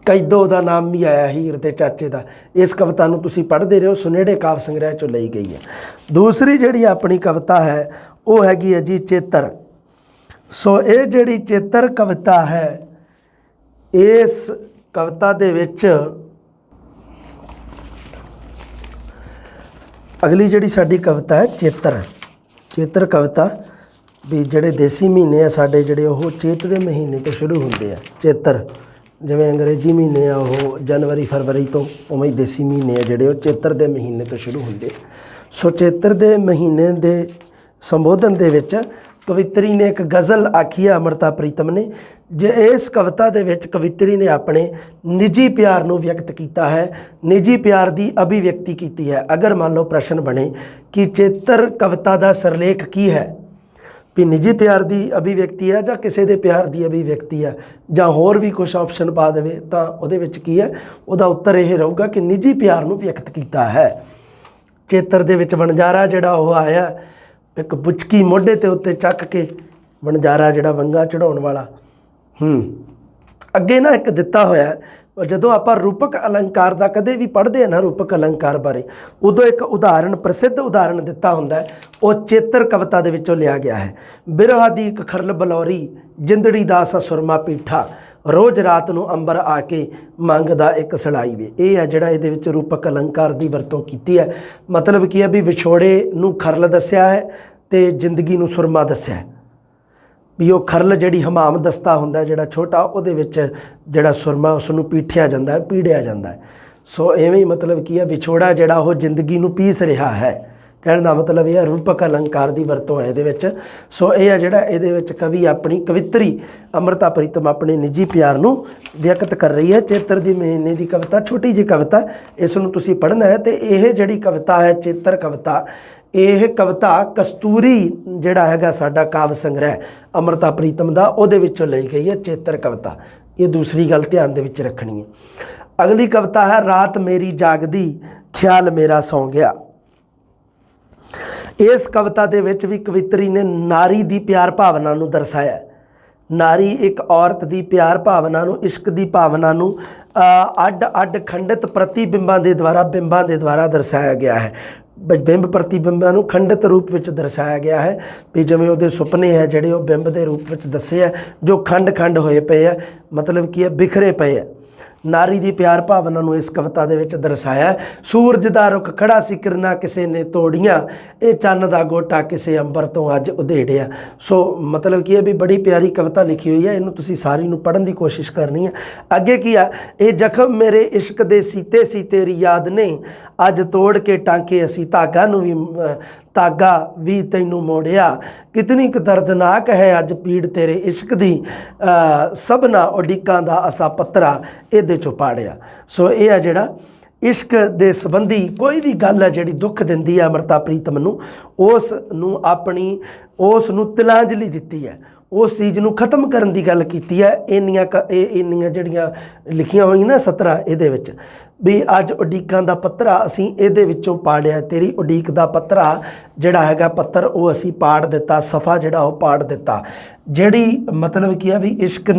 ਕੈਦੋ ਦਾ ਨਾਮ ਵੀ ਆਇਆ ਹੀਰ ਦੇ ਚਾਚੇ ਦਾ। ਇਸ ਕਵਿਤਾ ਨੂੰ ਤੁਸੀਂ ਪੜ੍ਹਦੇ ਰਹੋ, ਸੁਨੇੜੇ ਕਾਵ ਸੰਗ੍ਰਹਿ 'ਚੋਂ ਲਈ ਗਈ ਹੈ। ਦੂਸਰੀ ਜਿਹੜੀ ਆਪਣੀ ਕਵਿਤਾ ਹੈ ਉਹ ਹੈਗੀ ਹੈ ਜੀ ਚੇਤਰ। ਸੋ ਇਹ ਜਿਹੜੀ ਚੇਤਰ ਕਵਿਤਾ ਹੈ, ਇਸ ਕਵਿਤਾ ਦੇ ਵਿੱਚ ਅਗਲੀ ਜਿਹੜੀ ਸਾਡੀ ਕਵਿਤਾ ਹੈ ਚੇਤਰ। ਚੇਤਰ ਕਵਿਤਾ ਵੀ ਜਿਹੜੇ ਦੇਸੀ ਮਹੀਨੇ ਆ ਸਾਡੇ ਜਿਹੜੇ, ਉਹ ਚੇਤ ਦੇ ਮਹੀਨੇ ਤੋਂ ਸ਼ੁਰੂ ਹੁੰਦੇ ਆ। ਚੇਤਰ ਜਿਵੇਂ ਅੰਗਰੇਜ਼ੀ ਮਹੀਨੇ ਆ ਉਹ ਜਨਵਰੀ ਫਰਵਰੀ ਤੋਂ, ਉਵੇਂ ਹੀ ਦੇਸੀ ਮਹੀਨੇ ਆ ਜਿਹੜੇ ਉਹ ਚੇਤਰ ਦੇ ਮਹੀਨੇ ਤੋਂ ਸ਼ੁਰੂ ਹੁੰਦੇ। ਸੋ ਚੇਤਰ ਦੇ ਮਹੀਨੇ ਦੇ ਸੰਬੋਧਨ ਦੇ ਵਿੱਚ ਕਵਿਤਰੀ ਨੇ ਇੱਕ ਗਜ਼ਲ ਆਖੀ ਹੈ ਅੰਮ੍ਰਿਤਾ ਪ੍ਰੀਤਮ ਨੇ। ਜੇ ਇਸ ਕਵਿਤਾ ਦੇ ਵਿੱਚ ਕਵਿਤਰੀ ਨੇ ਆਪਣੇ ਨਿੱਜੀ ਪਿਆਰ ਨੂੰ ਵਿਅਕਤ ਕੀਤਾ ਹੈ, ਨਿੱਜੀ ਪਿਆਰ ਦੀ ਅਭਿਵਿਅਕਤੀ ਕੀਤੀ ਹੈ। ਅਗਰ ਮੰਨ ਲਓ ਪ੍ਰਸ਼ਨ ਬਣੇ ਕਿ ਚੇਤਰ ਕਵਿਤਾ ਦਾ ਸਿਰਲੇਖ ਕੀ ਹੈ, ਵੀ ਨਿੱਜੀ ਪਿਆਰ ਦੀ ਅਭਿਵਿਅਕਤੀ ਹੈ ਜਾਂ ਕਿਸੇ ਦੇ ਪਿਆਰ ਦੀ ਅਭਿਵਿਅਕਤੀ ਹੈ, ਜਾਂ ਹੋਰ ਵੀ ਕੁਛ ਆਪਸ਼ਨ ਪਾ ਦੇਵੇ, ਤਾਂ ਉਹਦੇ ਵਿੱਚ ਕੀ ਹੈ, ਉਹਦਾ ਉੱਤਰ ਇਹ ਰਹੂਗਾ ਕਿ ਨਿੱਜੀ ਪਿਆਰ ਨੂੰ ਵਿਅਕਤ ਕੀਤਾ ਹੈ। ਚੇਤਰ ਦੇ ਵਿੱਚ ਵਣਜਾਰਾ ਜਿਹੜਾ ਉਹ ਆਇਆ, ਇੱਕ ਬੁਚਕੀ ਮੋਢੇ 'ਤੇ ਉੱਤੇ ਚੱਕ ਕੇ ਵਣਜਾਰਾ ਜਿਹੜਾ ਵੰਗਾਂ ਚੜਾਉਣ ਵਾਲਾ, ਅੱਗੇ ਨਾ ਇੱਕ ਦਿੱਤਾ ਹੋਇਆ ਹੈ, ਜਦੋਂ ਆਪਾਂ ਰੂਪਕ ਅਲੰਕਾਰ ਦਾ ਕਦੇ ਵੀ ਪੜ੍ਹਦੇ ਹਾਂ ਨਾ, ਰੂਪਕ ਅਲੰਕਾਰ ਬਾਰੇ, ਉਦੋਂ ਇੱਕ ਉਦਾਹਰਣ, ਪ੍ਰਸਿੱਧ ਉਦਾਹਰਣ ਦਿੱਤਾ ਹੁੰਦਾ ਹੈ, ਉਹ ਚੇਤਰ ਕਵਿਤਾ ਦੇ ਵਿੱਚੋਂ ਲਿਆ ਗਿਆ ਹੈ। ਬਿਰਹਾ ਦੀ ਇੱਕ ਖਰਲ ਬਲੌਰੀ, ਜਿੰਦੜੀ ਦਾ ਸਾ ਸੁਰਮਾ ਪੀਠਾ, ਰੋਜ਼ ਰਾਤ ਨੂੰ ਅੰਬਰ ਆ ਕੇ ਮੰਗਦਾ ਇੱਕ ਸੜਾਈ ਵੇ। ਇਹ ਹੈ ਜਿਹੜਾ ਇਹਦੇ ਵਿੱਚ ਰੂਪਕ ਅਲੰਕਾਰ ਦੀ ਵਰਤੋਂ ਕੀਤੀ ਹੈ। ਮਤਲਬ ਕੀ ਹੈ ਵੀ ਵਿਛੋੜੇ ਨੂੰ ਖਰਲ ਦੱਸਿਆ ਹੈ ਅਤੇ ਜ਼ਿੰਦਗੀ ਨੂੰ ਸੁਰਮਾ ਦੱਸਿਆ ਹੈ। ਵੀ ਉਹ ਖਰਲ ਜਿਹੜੀ ਹਮਾਮ ਦਸਤਾ ਹੁੰਦਾ ਜਿਹੜਾ ਛੋਟਾ, ਉਹਦੇ ਵਿੱਚ ਜਿਹੜਾ ਸੁਰਮਾ ਉਸ ਨੂੰ ਪੀਠਿਆ ਜਾਂਦਾ ਹੈ, ਪੀੜਿਆ ਜਾਂਦਾ ਹੈ। ਸੋ ਐਵੇਂ ਹੀ ਮਤਲਬ ਕੀ ਹੈ, ਵਿਛੋੜਾ ਜਿਹੜਾ ਉਹ ਜ਼ਿੰਦਗੀ ਨੂੰ ਪੀਸ ਰਿਹਾ ਹੈ। ਕਹਿਣ ਦਾ ਮਤਲਬ ਇਹ ਹੈ ਰੂਪਕ ਅਲੰਕਾਰ ਦੀ ਵਰਤੋਂ ਹੈ ਇਹਦੇ ਵਿੱਚ। ਸੋ ਇਹ ਹੈ ਜਿਹੜਾ ਇਹਦੇ ਵਿੱਚ ਕਵੀ ਆਪਣੀ ਕਵਿੱਤਰੀ ਅੰਮ੍ਰਿਤਾ ਪ੍ਰੀਤਮ ਆਪਣੇ ਨਿੱਜੀ ਪਿਆਰ ਨੂੰ ਵਿਅਕਤ ਕਰ ਰਹੀ ਹੈ। ਚੇਤਰ ਦੀ ਮਹੀਨੇ ਦੀ ਕਵਿਤਾ, ਛੋਟੀ ਜਿਹੀ ਕਵਿਤਾ, ਇਸ ਨੂੰ ਤੁਸੀਂ ਪੜ੍ਹਨਾ ਹੈ। ਅਤੇ ਇਹ ਜਿਹੜੀ ਕਵਿਤਾ ਹੈ ਚੇਤਰ ਕਵਿਤਾ, ਇਹ ਕਵਿਤਾ ਕਸਤੂਰੀ ਜਿਹੜਾ ਹੈਗਾ ਸਾਡਾ ਕਾਵਿ ਸੰਗ੍ਰਹਿ ਅੰਮ੍ਰਿਤਾ ਪ੍ਰੀਤਮ ਦਾ, ਉਹਦੇ ਵਿੱਚੋਂ ਲਈ ਗਈ ਹੈ ਚੇਤਰ ਕਵਿਤਾ। ਇਹ ਦੂਸਰੀ ਗੱਲ ਧਿਆਨ ਦੇ ਵਿੱਚ ਰੱਖਣੀ ਹੈ। ਅਗਲੀ ਕਵਿਤਾ ਹੈ ਰਾਤ ਮੇਰੀ ਜਾਗਦੀ, ਖਿਆਲ ਮੇਰਾ ਸੌਂ ਗਿਆ। ਇਸ ਕਵਿਤਾ ਦੇ ਵਿੱਚ ਵੀ ਕਵਿੱਤਰੀ ਨੇ ਨਾਰੀ ਦੀ ਪਿਆਰ ਭਾਵਨਾ ਨੂੰ ਦਰਸਾਇਆ। ਨਾਰੀ ਇੱਕ ਔਰਤ ਦੀ ਪਿਆਰ ਭਾਵਨਾ ਨੂੰ, ਇਸ਼ਕ ਦੀ ਭਾਵਨਾ ਨੂੰ ਅੱਡ ਅੱਡ ਖੰਡਿਤ ਪ੍ਰਤੀਬਿੰਬਾਂ ਦੇ ਦੁਆਰਾ ਦਰਸਾਇਆ ਗਿਆ ਹੈ। ਬਿੰਬ ਪ੍ਰਤੀਬਿੰਬਾਂ ਨੂੰ ਖੰਡਿਤ ਰੂਪ ਵਿੱਚ ਦਰਸਾਇਆ ਗਿਆ ਹੈ ਵੀ ਜਿਵੇਂ ਉਹਦੇ ਸੁਪਨੇ ਹੈ ਜਿਹੜੇ ਉਹ ਬਿੰਬ ਦੇ ਰੂਪ ਵਿੱਚ ਦੱਸੇ ਆ, ਜੋ ਖੰਡ ਹੋਏ ਪਏ ਆ, ਮਤਲਬ ਕੀ ਹੈ ਬਿਖਰੇ ਪਏ ਆ। ਨਾਰੀ ਦੀ ਪਿਆਰ ਭਾਵਨਾ ਨੂੰ ਇਸ ਕਵਿਤਾ ਦੇ ਵਿੱਚ ਦਰਸਾਇਆ। ਸੂਰਜ ਦਾ ਰੁੱਖ ਖੜਾ ਸੀ, ਕਿਰਨਾਂ ਕਿਸੇ ਨੇ ਤੋੜੀਆਂ, ਇਹ ਚੰਨ ਦਾ ਗੋਟਾ ਕਿਸੇ ਅੰਬਰ ਤੋਂ ਅੱਜ ਉਧੇੜਿਆ। ਸੋ ਮਤਲਬ ਕੀ ਹੈ ਵੀ ਬੜੀ ਪਿਆਰੀ ਕਵਿਤਾ ਲਿਖੀ ਹੋਈ ਹੈ। ਇਹਨੂੰ ਤੁਸੀਂ ਸਾਰੀ ਨੂੰ ਪੜ੍ਹਨ ਦੀ ਕੋਸ਼ਿਸ਼ ਕਰਨੀ ਹੈ। ਅੱਗੇ ਕੀ ਆ, ਇਹ ਜ਼ਖਮ ਮੇਰੇ ਇਸ਼ਕ ਦੇ ਸੀਤੇ ਸੀ ਤੇਰੀ ਯਾਦ ਨੇ, ਅੱਜ ਤੋੜ ਕੇ ਟਾਂਕੇ ਅਸੀਂ ਧਾਗਾ ਵੀ ਤੈਨੂੰ ਮੋੜਿਆ, ਕਿਤਨੀ ਕੁ ਦਰਦਨਾਕ ਹੈ ਅੱਜ ਪੀੜ ਤੇਰੇ ਇਸ਼ਕ ਦੀ, ਸਭਨਾ ਉਡੀਕਾਂ ਦਾ ਅਸਾ ਪੱਤਰਾ ਇਹਦੇ ਚੋਂ ਪਾੜਿਆ। ਸੋ ਇਹ ਆ ਜਿਹੜਾ ਇਸ਼ਕ ਦੇ ਸੰਬੰਧੀ ਕੋਈ ਵੀ ਗੱਲ ਹੈ ਜਿਹੜੀ ਦੁੱਖ ਦਿੰਦੀ ਹੈ ਅੰਮ੍ਰਿਤਾ ਪ੍ਰੀਤਮ ਨੂੰ, ਉਸ ਨੂੰ ਤਿਲਾਂਜਲੀ ਦਿੱਤੀ ਹੈ, ਉਸ ਚੀਜ਼ ਨੂੰ ਖਤਮ ਕਰਨ ਦੀ ਗੱਲ ਕੀਤੀ ਹੈ। ਇੰਨੀਆਂ ਜਿਹੜੀਆਂ ਲਿਖੀਆਂ ਹੋਈਆਂ ਨਾ 17 ਇਹਦੇ ਵਿੱਚ ਵੀ ਅੱਜ ਉਡੀਕਾਂ ਦਾ ਪੱਤਰਾ ਅਸੀਂ ਇਹਦੇ ਵਿੱਚੋਂ ਪਾੜਿਆ, ਤੇਰੀ ਉਡੀਕ ਦਾ ਪੱਤਰਾ ਜਿਹੜਾ ਹੈਗਾ ਪੱਤਰ ਉਹ ਅਸੀਂ ਪਾੜ ਦਿੱਤਾ, ਸਫਾ ਜਿਹੜਾ ਉਹ ਪਾੜ ਦਿੱਤਾ। ਜਿਹੜੀ ਮਤਲਬ ਕੀ ਆ ਵੀ ਇਸ਼ਕ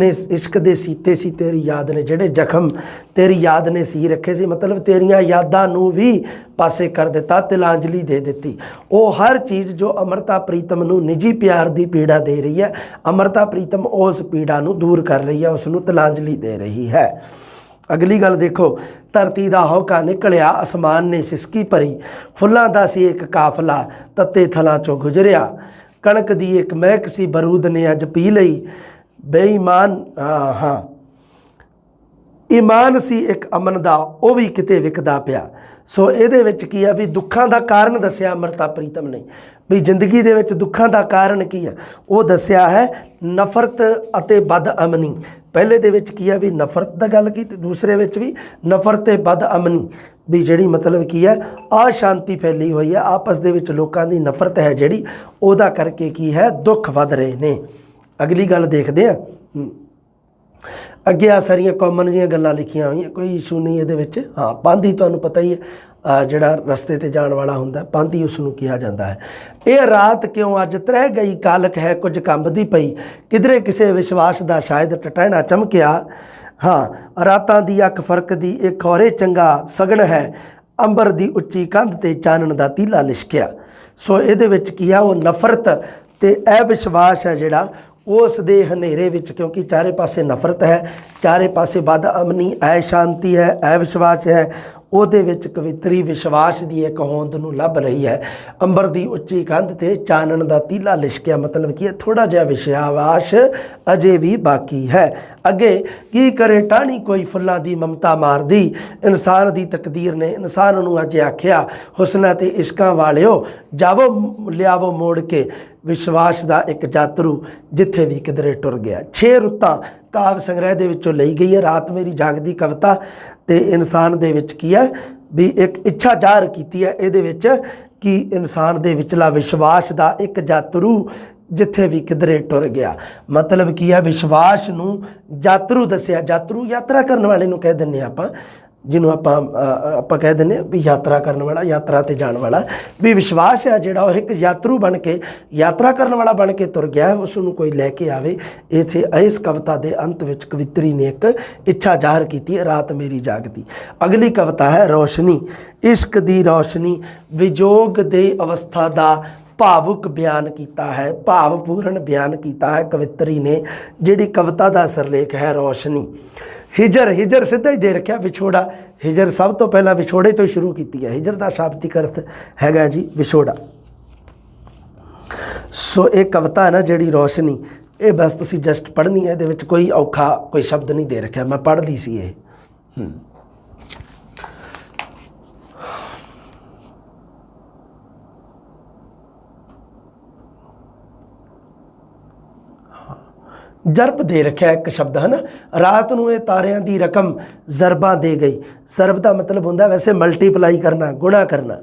ਦੇ ਸੀਤੇ ਸੀ ਤੇਰੀ ਯਾਦ ਨੇ, ਜਿਹੜੇ ਜ਼ਖਮ ਤੇਰੀ ਯਾਦ ਨੇ ਸੀ ਰੱਖੇ ਸੀ, ਮਤਲਬ ਤੇਰੀਆਂ ਯਾਦਾਂ ਨੂੰ ਵੀ ਪਾਸੇ ਕਰ ਦਿੱਤਾ, ਤਿਲਾਂਜਲੀ ਦੇ ਦਿੱਤੀ। ਉਹ ਹਰ ਚੀਜ਼ ਜੋ ਅੰਮ੍ਰਿਤਾ ਪ੍ਰੀਤਮ ਨੂੰ ਨਿੱਜੀ ਪਿਆਰ ਦੀ ਪੀੜਾ ਦੇ ਰਹੀ ਹੈ, ਅੰਮ੍ਰਿਤਾ ਪ੍ਰੀਤਮ ਉਸ ਪੀੜਾ ਨੂੰ ਦੂਰ ਕਰ ਰਹੀ ਹੈ, ਉਸ ਨੂੰ ਤਿਲਾਂਜਲੀ ਦੇ ਰਹੀ ਹੈ। ਅਗਲੀ ਗੱਲ ਦੇਖੋ, ਧਰਤੀ ਦਾ ਹੌਕਾ ਨਿਕਲਿਆ, ਅਸਮਾਨ ਨੇ ਸਿਸਕੀ ਭਰੀ, ਫੁੱਲਾਂ ਦਾ ਸੀ ਇੱਕ ਕਾਫਲਾ, ਤੱਤੇ ਥਲਾਂ ਚੋਂ ਗੁਜ਼ਰਿਆ, ਕਣਕ ਦੀ ਇੱਕ ਮਹਿਕ ਸੀ ਬਰੂਦ ਨੇ ਅੱਜ ਪੀ ਲਈ, ਬੇਈਮਾਨ ਈਮਾਨ ਸੀ ਇੱਕ ਅਮਨ ਦਾ, ਉਹ ਵੀ ਕਿਤੇ ਵਿਕਦਾ ਪਿਆ। ਸੋ ਇਹਦੇ ਵਿੱਚ ਕੀ ਆ ਵੀ ਦੁੱਖਾਂ ਦਾ ਕਾਰਨ ਦੱਸਿਆ ਅੰਮ੍ਰਿਤਾ ਪ੍ਰੀਤਮ ਨੇ, ਵੀ ਜ਼ਿੰਦਗੀ ਦੇ ਵਿੱਚ ਦੁੱਖਾਂ ਦਾ ਕਾਰਨ ਕੀ ਹੈ, ਉਹ ਦੱਸਿਆ ਹੈ ਨਫ਼ਰਤ ਅਤੇ ਬਦਅਮਨੀ। ਪਹਿਲੇ ਦੇ ਵਿੱਚ ਕੀ ਹੈ ਵੀ ਨਫ਼ਰਤ ਦਾ ਗੱਲ ਕੀਤੀ, ਦੂਸਰੇ ਵਿੱਚ ਵੀ ਨਫ਼ਰਤ ਅਤੇ ਬਦਅਮਨੀ, ਵੀ ਜਿਹੜੀ ਮਤਲਬ ਕੀ ਹੈ ਅਸ਼ਾਂਤੀ ਫੈਲੀ ਹੋਈ ਹੈ, ਆਪਸ ਦੇ ਵਿੱਚ ਲੋਕਾਂ ਦੀ ਨਫ਼ਰਤ ਹੈ ਜਿਹੜੀ, ਉਹਦਾ ਕਰਕੇ ਕੀ ਹੈ ਦੁੱਖ ਵੱਧ ਰਹੇ ਨੇ। ਅਗਲੀ ਗੱਲ ਦੇਖਦੇ ਹਾਂ। ਅੱਗੇ ਆ ਸਾਰੀਆਂ ਕਾਮਨ ਜਿਹੀਆਂ ਗੱਲਾਂ ਲਿਖੀਆਂ ਹੋਈਆਂ, ਕੋਈ ਇਸ਼ੂ ਨਹੀਂ ਇਹਦੇ ਵਿੱਚ। ਹਾਂ, ਪਾਂਧੀ ਤੁਹਾਨੂੰ ਪਤਾ ਹੀ ਹੈ ਜਿਹੜਾ ਰਸਤੇ ਤੇ ਜਾਣ ਵਾਲਾ ਹੁੰਦਾ, ਪਾਂਧੀ ਉਸ ਨੂੰ ਕਿਹਾ ਜਾਂਦਾ ਹੈ। ਇਹ ਰਾਤ ਕਿਉਂ ਅੱਜ ਤਰਹਿ ਗਈ, ਕਾਲਕ ਹੈ ਕੁਝ ਕੰਬਦੀ ਪਈ, ਕਿਧਰੇ ਕਿਸੇ ਵਿਸ਼ਵਾਸ ਦਾ ਸ਼ਾਇਦ ਟਟਹਿਣਾ ਚਮਕਿਆ। ਹਾਂ, ਰਾਤਾਂ ਦੀ ਅੱਖ ਫਰਕਦੀ ਇੱਕ ਹੋਰੇ ਚੰਗਾ ਸਗਣ ਹੈ, ਅੰਬਰ ਦੀ ਉੱਚੀ ਕੰਧ ਤੇ ਚਾਨਣ ਦਾ ਤੀਲਾ ਲਿਸ਼ਕਿਆ। ਸੋ ਇਹਦੇ ਵਿੱਚ ਕੀ ਆ, ਉਹ ਨਫ਼ਰਤ ਤੇ ਅਵਿਸ਼ਵਾਸ ਹੈ ਜਿਹੜਾ ਉਸ ਦੇ ਹਨੇਰੇ ਵਿੱਚ, ਕਿਉਂਕਿ ਚਾਰੇ ਪਾਸੇ ਨਫ਼ਰਤ ਹੈ, ਚਾਰੇ ਪਾਸੇ ਬਦਅਮਨੀ, ਅਸ਼ਾਂਤੀ ਹੈ, ਅਵਿਸ਼ਵਾਸ ਹੈ, ਉਹਦੇ ਵਿੱਚ ਕਵਿੱਤਰੀ ਵਿਸ਼ਵਾਸ ਦੀ ਇੱਕ ਹੋਂਦ ਨੂੰ ਲੱਭ ਰਹੀ ਹੈ। ਅੰਬਰ ਦੀ ਉੱਚੀ ਕੰਧ ਤੇ ਚਾਨਣ ਦਾ ਤੀਲਾ ਲਿਸ਼ਕਿਆ, ਮਤਲਬ ਕੀ ਹੈ ਥੋੜ੍ਹਾ ਜਿਹਾ ਵਿਸ਼ਵਾਸ ਅਜੇ ਵੀ ਬਾਕੀ ਹੈ। ਅੱਗੇ ਕੀ ਕਰੇ ਟਾਹਣੀ ਕੋਈ ਫੁੱਲਾਂ ਦੀ ਮਮਤਾ ਮਾਰਦੀ, ਇਨਸਾਨ ਦੀ ਤਕਦੀਰ ਨੇ ਇਨਸਾਨ ਨੂੰ ਅੱਜ ਆਖਿਆ, ਹੁਸਨਾਂ ਤੇ ਇਸ਼ਕਾਂ ਵਾਲਿਓ ਜਾਵੋ ਲਿਆਵੋ ਮੋੜ ਕੇ, ਵਿਸ਼ਵਾਸ ਦਾ ਇੱਕ ਯਾਤਰੂ ਜਿੱਥੇ ਵੀ ਕਿਧਰੇ ਟੁਰ ਗਿਆ। 6 ਰੁੱਤਾਂ ਕਾਵਿ ਸੰਗ੍ਰਹਿ ਦੇ ਵਿੱਚੋਂ ਲਈ ਗਈ ਹੈ ਰਾਤ ਮੇਰੀ ਜਾਗਦੀ ਕਵਿਤਾ। ਤੇ ਇਨਸਾਨ ਦੇ ਵਿੱਚ ਕੀ ਹੈ ਵੀ ਇੱਕ ਇੱਛਾ ਜ਼ਾਹਰ ਕੀਤੀ ਹੈ ਇਹਦੇ ਵਿੱਚ ਕਿ ਇਨਸਾਨ ਦੇ ਵਿਚਲਾ ਵਿਸ਼ਵਾਸ ਦਾ ਇੱਕ ਯਾਤਰੂ ਜਿੱਥੇ ਵੀ ਕਿਧਰੇ ਟੁਰ ਗਿਆ। ਮਤਲਬ ਕੀ ਹੈ ਵਿਸ਼ਵਾਸ ਨੂੰ ਯਾਤਰੂ ਦੱਸਿਆ। ਯਾਤਰੂ ਯਾਤਰਾ ਕਰਨ ਵਾਲੇ ਨੂੰ ਕਹਿ ਦਿੰਦੇ ਆਪਾਂ, ਜਿਹਨੂੰ ਆਪਾਂ ਕਹਿ ਦਿੰਦੇ ਵੀ ਯਾਤਰਾ ਕਰਨ ਵਾਲਾ, ਯਾਤਰਾ ਤੇ ਜਾਣ ਵਾਲਾ, ਵੀ ਵਿਸ਼ਵਾਸ ਆ ਜਿਹੜਾ ਉਹ ਇੱਕ ਯਾਤਰੂ ਬਣ ਕੇ, ਯਾਤਰਾ ਕਰਨ ਵਾਲਾ ਬਣ ਕੇ ਤੁਰ ਗਿਆ, ਉਸ ਨੂੰ ਕੋਈ ਲੈ ਕੇ ਆਵੇ। ਇੱਥੇ ਇਸ ਕਵਿਤਾ ਦੇ ਅੰਤ ਵਿੱਚ ਕਵਿਤਰੀ ਨੇ ਇੱਕ ਇੱਛਾ ਜ਼ਾਹਰ ਕੀਤੀ ਹੈ, ਰਾਤ ਮੇਰੀ ਜਾਗਦੀ। ਅਗਲੀ ਕਵਿਤਾ ਹੈ ਰੌਸ਼ਨੀ। ਇਸ਼ਕ ਦੀ ਰੌਸ਼ਨੀ ਵਿਜੋਗ ਦੇ ਅਵਸਥਾ ਦਾ ਭਾਵੁਕ ਬਿਆਨ ਕੀਤਾ ਹੈ, ਭਾਵਪੂਰਨ ਬਿਆਨ ਕੀਤਾ ਹੈ ਕਵਿਤਰੀ ਨੇ। ਜਿਹੜੀ ਕਵਿਤਾ ਦਾ ਸਿਰਲੇਖ ਹੈ ਰੌਸ਼ਨੀ। ਹਿਜਰ, ਹਿਜਰ ਸਿੱਧਾ ਹੀ ਦੇ ਰੱਖਿਆ, ਵਿਛੋੜਾ। ਹਿਜਰ ਸਭ ਤੋਂ ਪਹਿਲਾਂ ਵਿਛੋੜੇ ਤੋਂ ਹੀ ਸ਼ੁਰੂ ਕੀਤੀ ਹੈ। ਹਿਜਰ ਦਾ ਸ਼ਾਬਦਿਕ ਅਰਥ ਹੈਗਾ ਜੀ ਵਿਛੋੜਾ। ਸੋ ਇਹ ਕਵਿਤਾ ਹੈ ਨਾ ਜਿਹੜੀ ਰੌਸ਼ਨੀ, ਇਹ ਬਸ ਤੁਸੀਂ ਜਸਟ ਪੜ੍ਹਨੀ ਹੈ, ਇਹਦੇ ਵਿੱਚ ਕੋਈ ਔਖਾ ਕੋਈ ਸ਼ਬਦ ਨਹੀਂ ਦੇ ਰੱਖਿਆ, ਮੈਂ ਪੜ੍ਹ ਲਈ ਸੀ ਇਹ। ਜ਼ਰਬ ਦੇ ਰੱਖਿਆ ਇੱਕ ਸ਼ਬਦ ਹੈ ਨਾ। ਰਾਤ ਨੂੰ ਇਹ ਤਾਰਿਆਂ ਦੀ ਰਕਮ ਜ਼ਰਬਾਂ ਦੇ ਗਈ। ਜ਼ਰਬ ਦਾ ਮਤਲਬ ਹੁੰਦਾ ਵੈਸੇ ਮਲਟੀਪਲਾਈ ਕਰਨਾ, ਗੁਣਾ ਕਰਨਾ,